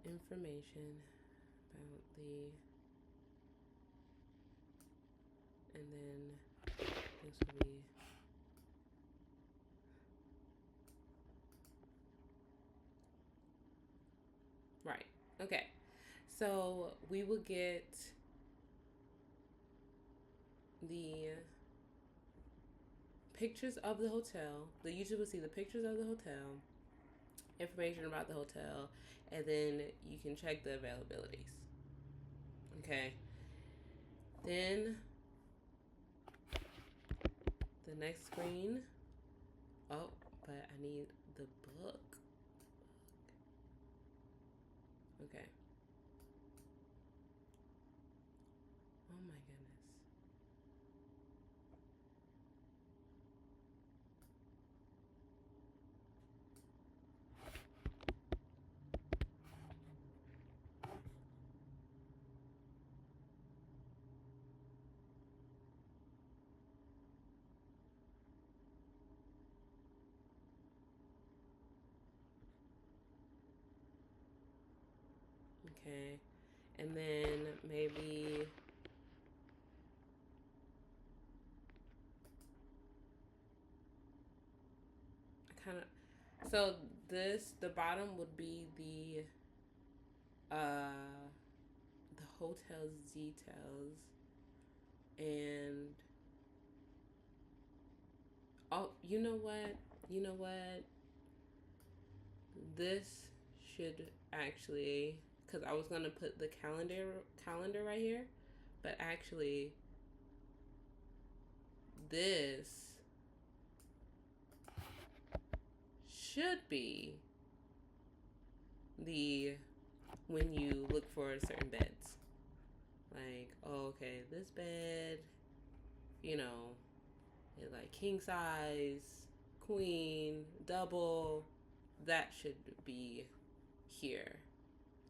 Information about the. And then this will be. Right. Okay. So we will get the pictures of the hotel. The user will see the pictures of the hotel, information about the hotel, and then you can check the availabilities. Okay. Then the next screen. Oh, but I need the book. Okay. Oh my goodness. Okay. And then maybe I kind of so this the bottom would be uh the hotel's details and oh, you know what this should actually because I was gonna put the calendar right here, but actually this should be the when you look for certain beds. Like, oh, okay, this bed, you know, is like king size, queen, double. That should be here.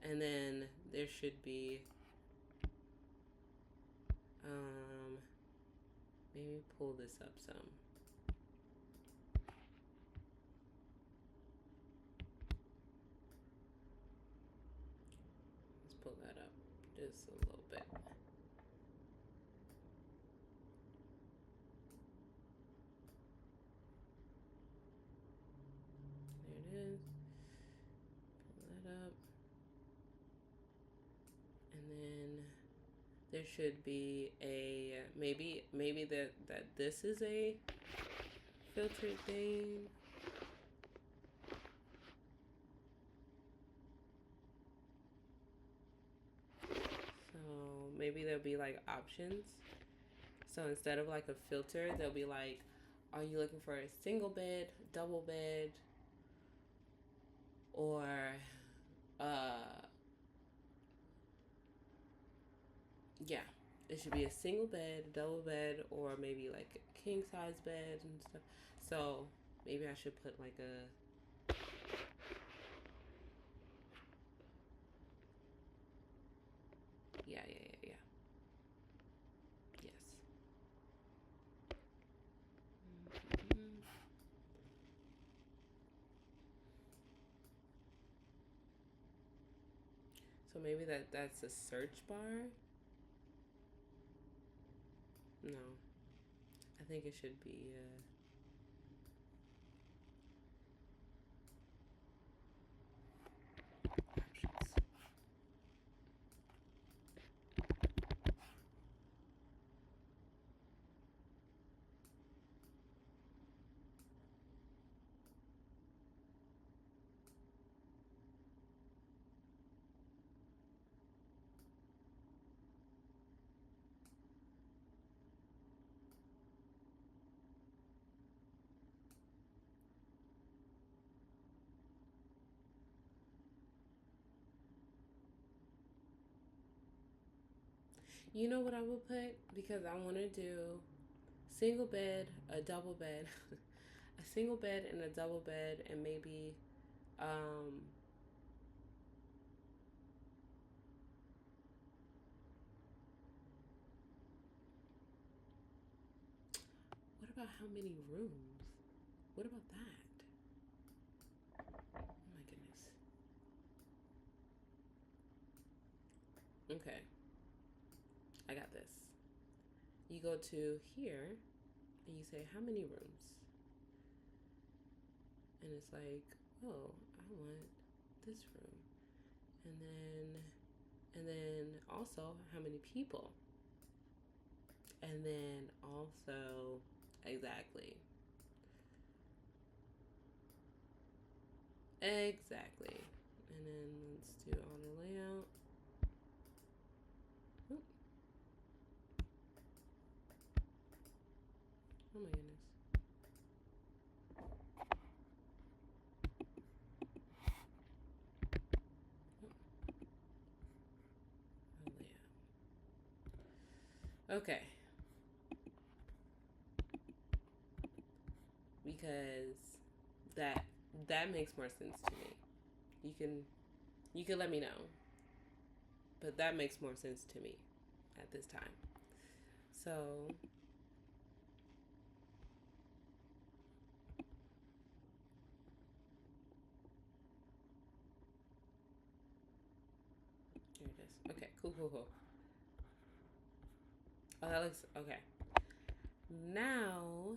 And then there should be, um, maybe pull this up some. Let's pull that up just a little bit. There it is. Pull that up. And then there should be a maybe that this is a filtered thing. So maybe there'll be like options. So instead of like a filter, they'll be like, are you looking for a single bed, double bed, or yeah, it should be a single bed, double bed, or maybe like a king size bed and stuff. So maybe I should put like a yeah. Yes. Mm-hmm. So maybe that's a search bar. No, I think it should be options. You know what I will put? Because I want to do single bed, a double bed, a single bed and a double bed, and maybe um what about how many rooms? What about that? Oh my goodness. Okay, I got this. You go to here and you say how many rooms? And it's like, oh, I want this room. And then also how many people? And then also exactly. Exactly. And then let's do auto layout. Oop. Oh my goodness. Auto layout. Okay. Because that makes more sense to me. You can let me know. But that makes more sense to me at this time. So here it is. Okay, cool. Oh, that looks okay. Now,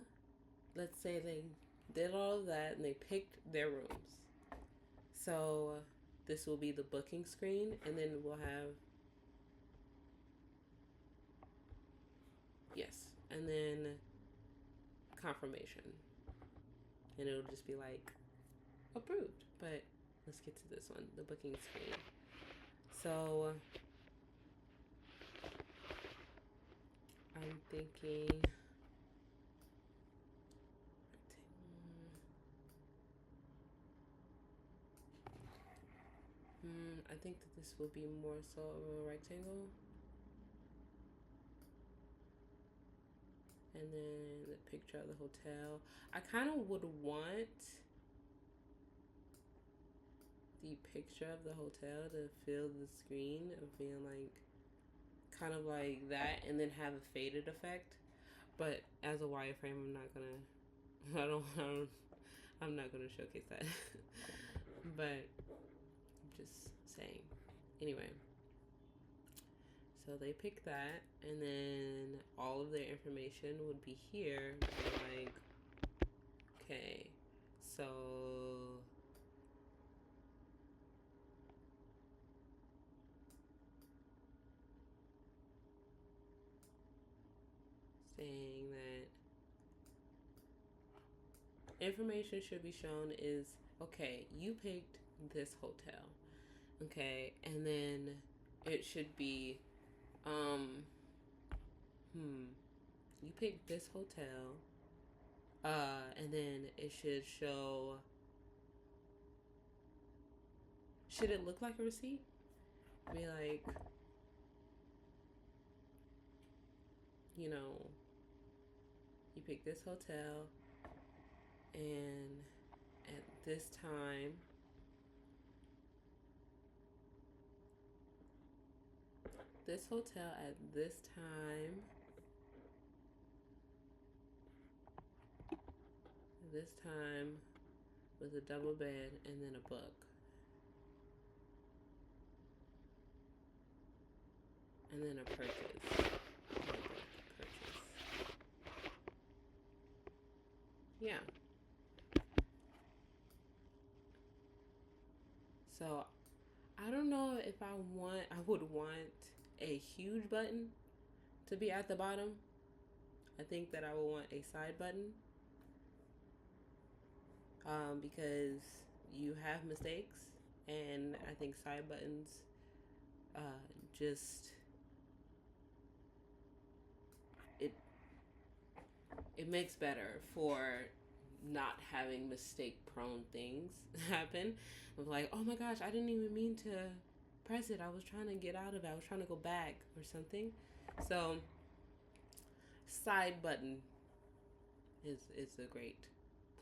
let's say they did all of that and they picked their rooms. So this will be the booking screen, and then we'll have yes, and then confirmation, and it'll just be like approved. But let's get to this one, the booking screen. So I'm thinking I think that this will be more so of a rectangle. And then the picture of the hotel. I kind of would want the picture of the hotel to fill the screen of being like kind of like that, and then have a faded effect. But as a wireframe, I'm not gonna. I'm not gonna showcase that. But I'm just saying. Anyway, so they pick that, and then all of their information would be here. Like, okay, so saying that information should be shown is okay, you picked this hotel. Okay, and then it should be you picked this hotel, and then it should show, should it look like a receipt? Be like, you know, you picked this hotel, and at this time, this hotel at this time, this time with a double bed and then a book. And then a purchase. Yeah. So I don't know if I would want a huge button to be at the bottom. I think that I would want a side button, because you have mistakes, and I think side buttons just it makes better for not having mistake prone things happen. Of like, oh my gosh, I didn't even mean to press it. I was trying to get out of it. I was trying to go back or something. So side button is a great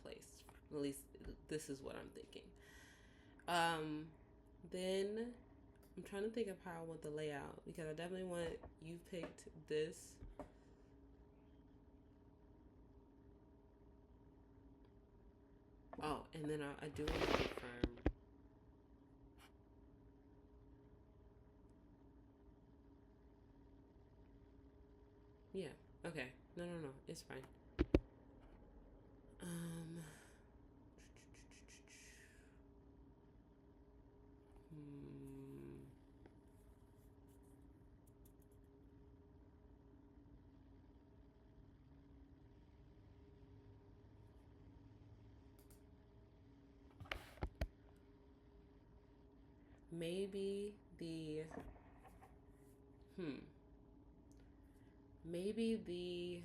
place. At least this is what I'm thinking. Then I'm trying to think of how I want the layout, because I definitely want, you picked this. Oh, and then I do want to confirm. Yeah. Okay. No. It's fine. Um. Maybe the. Maybe the.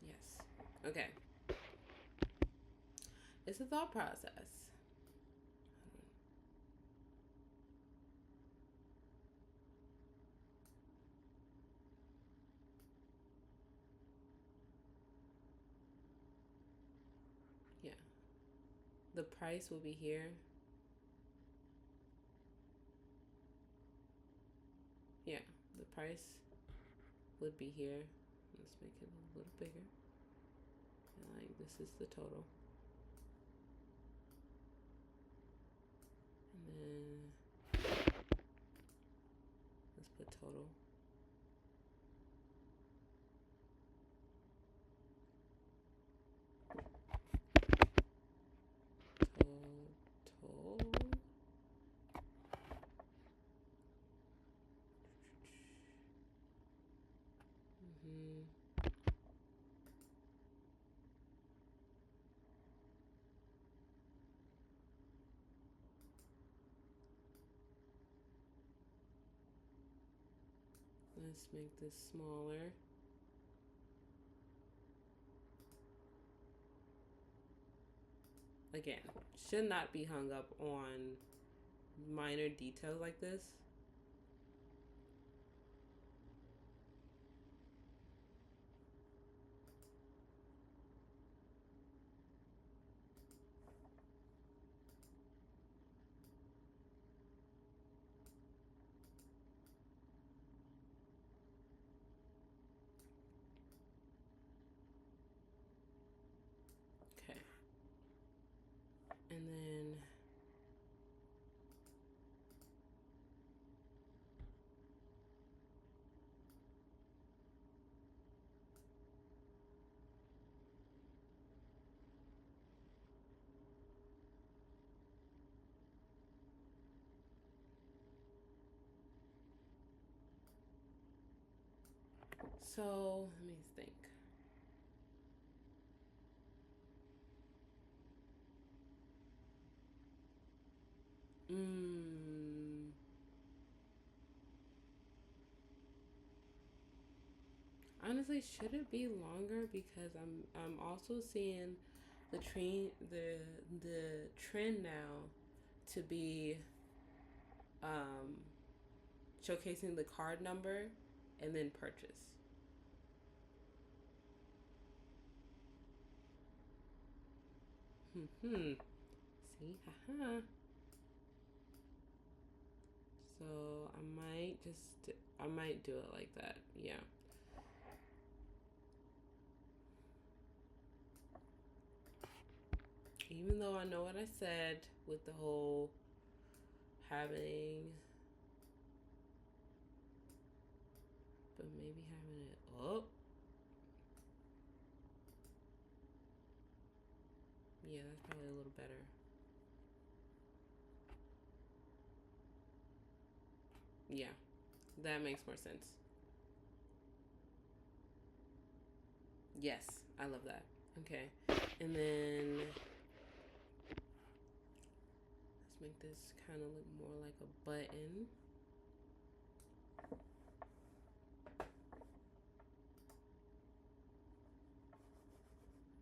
Yes. Okay. It's a thought process. Yeah. The price will be here. Yeah. The price would be here. Let's make it a little bigger. And like, this is the total. And then let's put total. Total. Let's make this smaller. Again, should not be hung up on minor details like this. And then so let me think. Honestly, should it be longer? Because I'm also seeing the trend now to be um, showcasing the card number and then purchase. Hmm. See, haha. So I might do it like that. Yeah. Even though I know what I said with the whole having, but maybe having it up. Yeah, that's probably a little better. Yeah, that makes more sense. Yes, I love that. Okay, and then let's make this kind of look more like a button.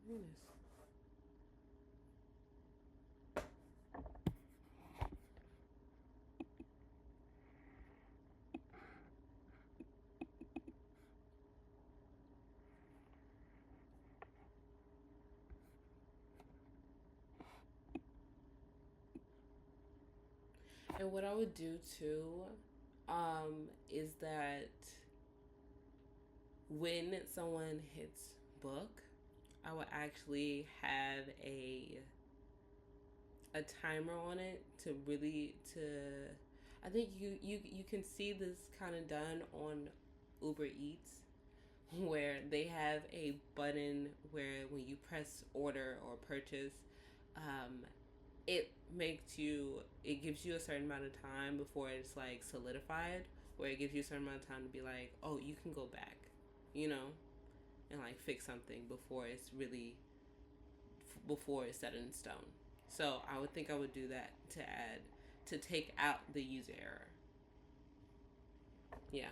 Goodness. And what I would do too, is that when someone hits book, I would actually have a timer on it to really to I think you can see this kind of done on Uber Eats where they have a button where when you press order or purchase, um, it gives you a certain amount of time before it's like solidified, where it gives you a certain amount of time to be like, oh, you can go back, you know, and like fix something before it's set in stone. So I would think I would do that to take out the user error. Yeah.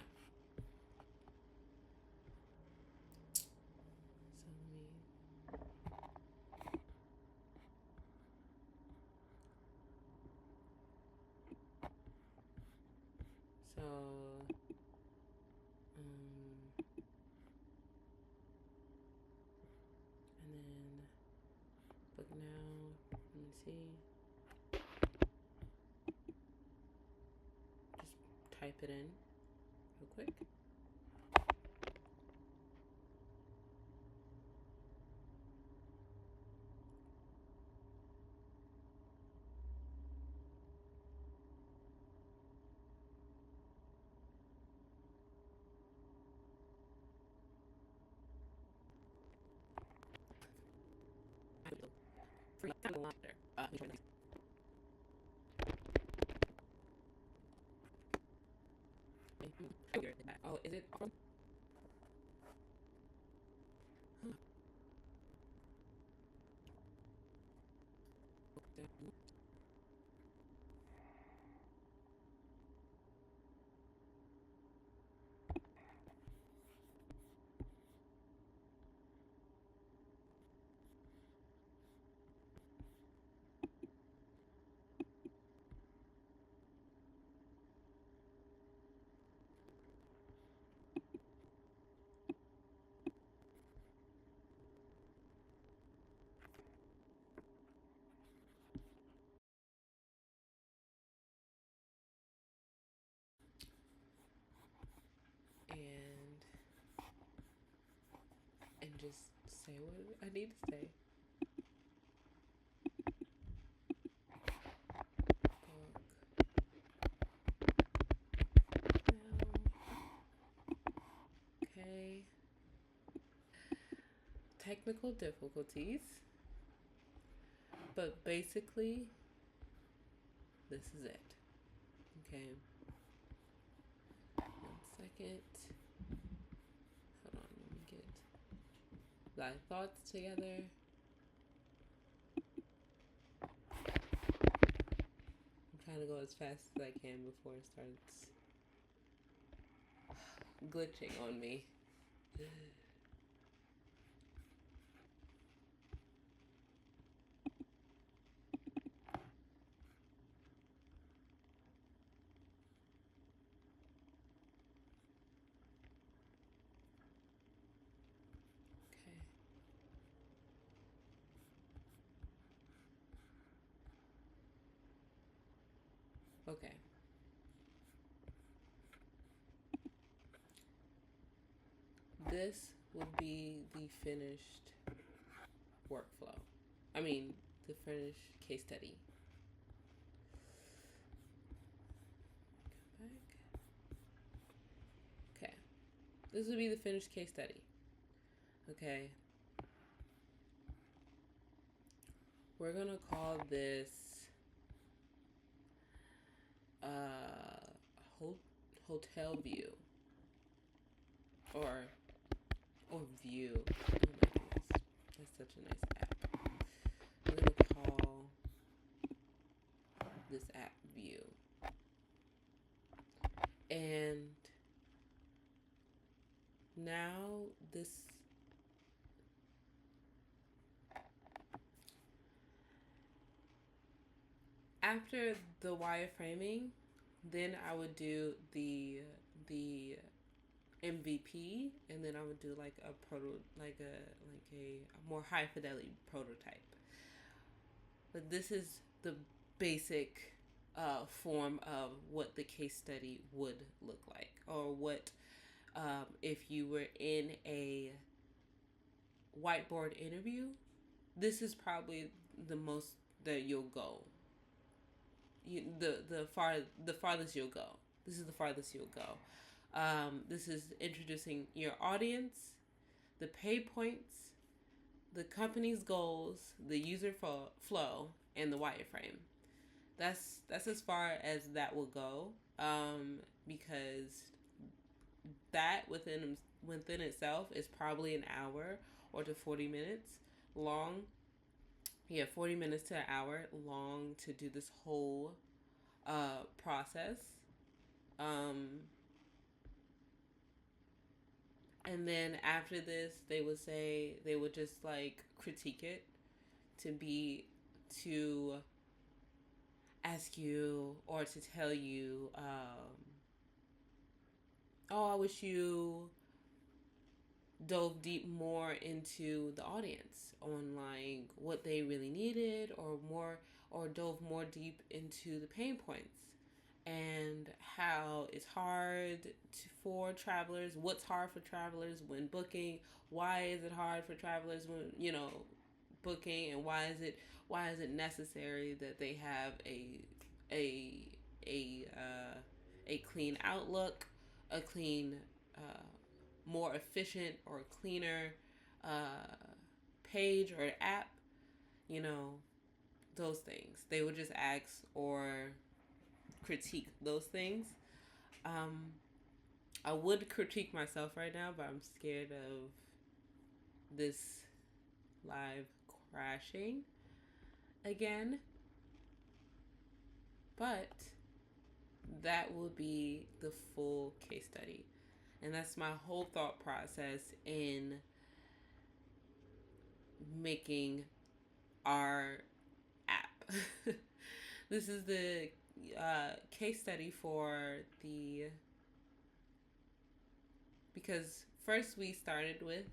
So let me. So and then book now. Let me see. Just type it in real quick. Free time go there. Oh, is it from? and and just say what I need to say. technical difficulties, but basically, this is it. Okay. 1 second. Hold on, let me get my thoughts together. I'm trying to go as fast as I can before it starts glitching on me. Okay. This would be the finished workflow. I mean, the finished case study. Go back. Okay. This would be the finished case study. Okay. We're going to call this hotel view. Or view. Oh my goodness. That's such a nice app. We're going to call this app view. And now this after the wireframing, then I would do the MVP, and then I would do like a more high fidelity prototype. But this is the basic form of what the case study would look like, or what if you were in a whiteboard interview. This is probably the most that you'll go. The farthest you'll go. This is the farthest you'll go. This is introducing your audience, the pay points, the company's goals, the user flow, and the wireframe. That's as far as that will go, because that within itself is probably an hour or to 40 minutes long. Yeah, 40 minutes to an hour long to do this whole process. And then after this, they would just like critique it to ask you or to tell you, oh, I wish you dove deep more into the audience on like what they really needed, or dove more deep into the pain points and how it's hard for travelers, what's hard for travelers when booking, why is it hard for travelers when booking, and why is it necessary that they have a clean outlook, a clean more efficient or cleaner page or app, those things. They would just ask or critique those things. I would critique myself right now, but I'm scared of this live crashing again. But that will be the full case study. And that's my whole thought process in making our app. This is the case study because first we started with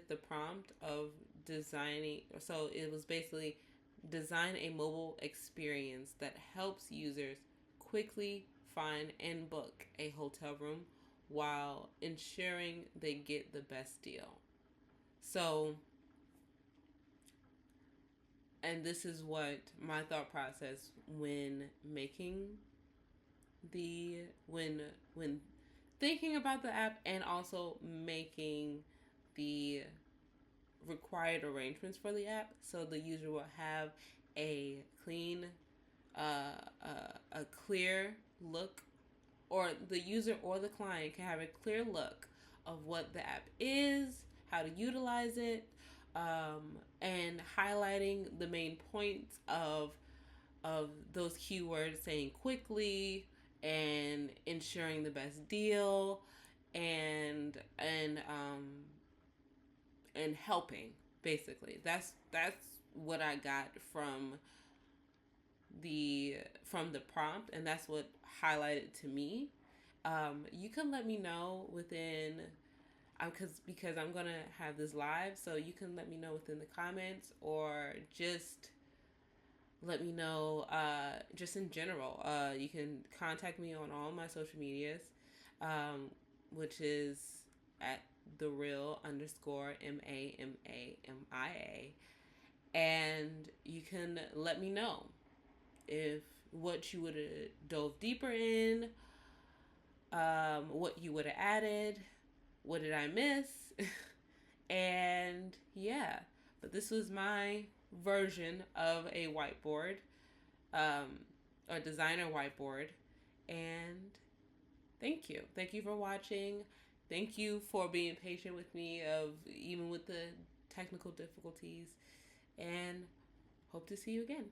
the prompt of designing. So it was basically design a mobile experience that helps users quickly find and book a hotel room while ensuring they get the best deal. So, and this is what my thought process when making when thinking about the app, and also making the required arrangements for the app, so the user will have a clean, a clear look, or the user or the client can have a clear look of what the app is, how to utilize it, and highlighting the main points of those keywords, saying quickly and ensuring the best deal, and helping. Basically, that's what I got from the prompt, and that's what highlighted to me. You can let me know within, because I'm gonna have this live, so you can let me know within the comments, or just let me know just in general. You can contact me on all my social medias, which is at the real underscore MAMAMIA. And you can let me know if what you would have dove deeper in, what you would have added, what did I miss, and yeah. But this was my version of a whiteboard, a designer whiteboard, and thank you for watching. Thank you for being patient with me, of even with the technical difficulties, and hope to see you again.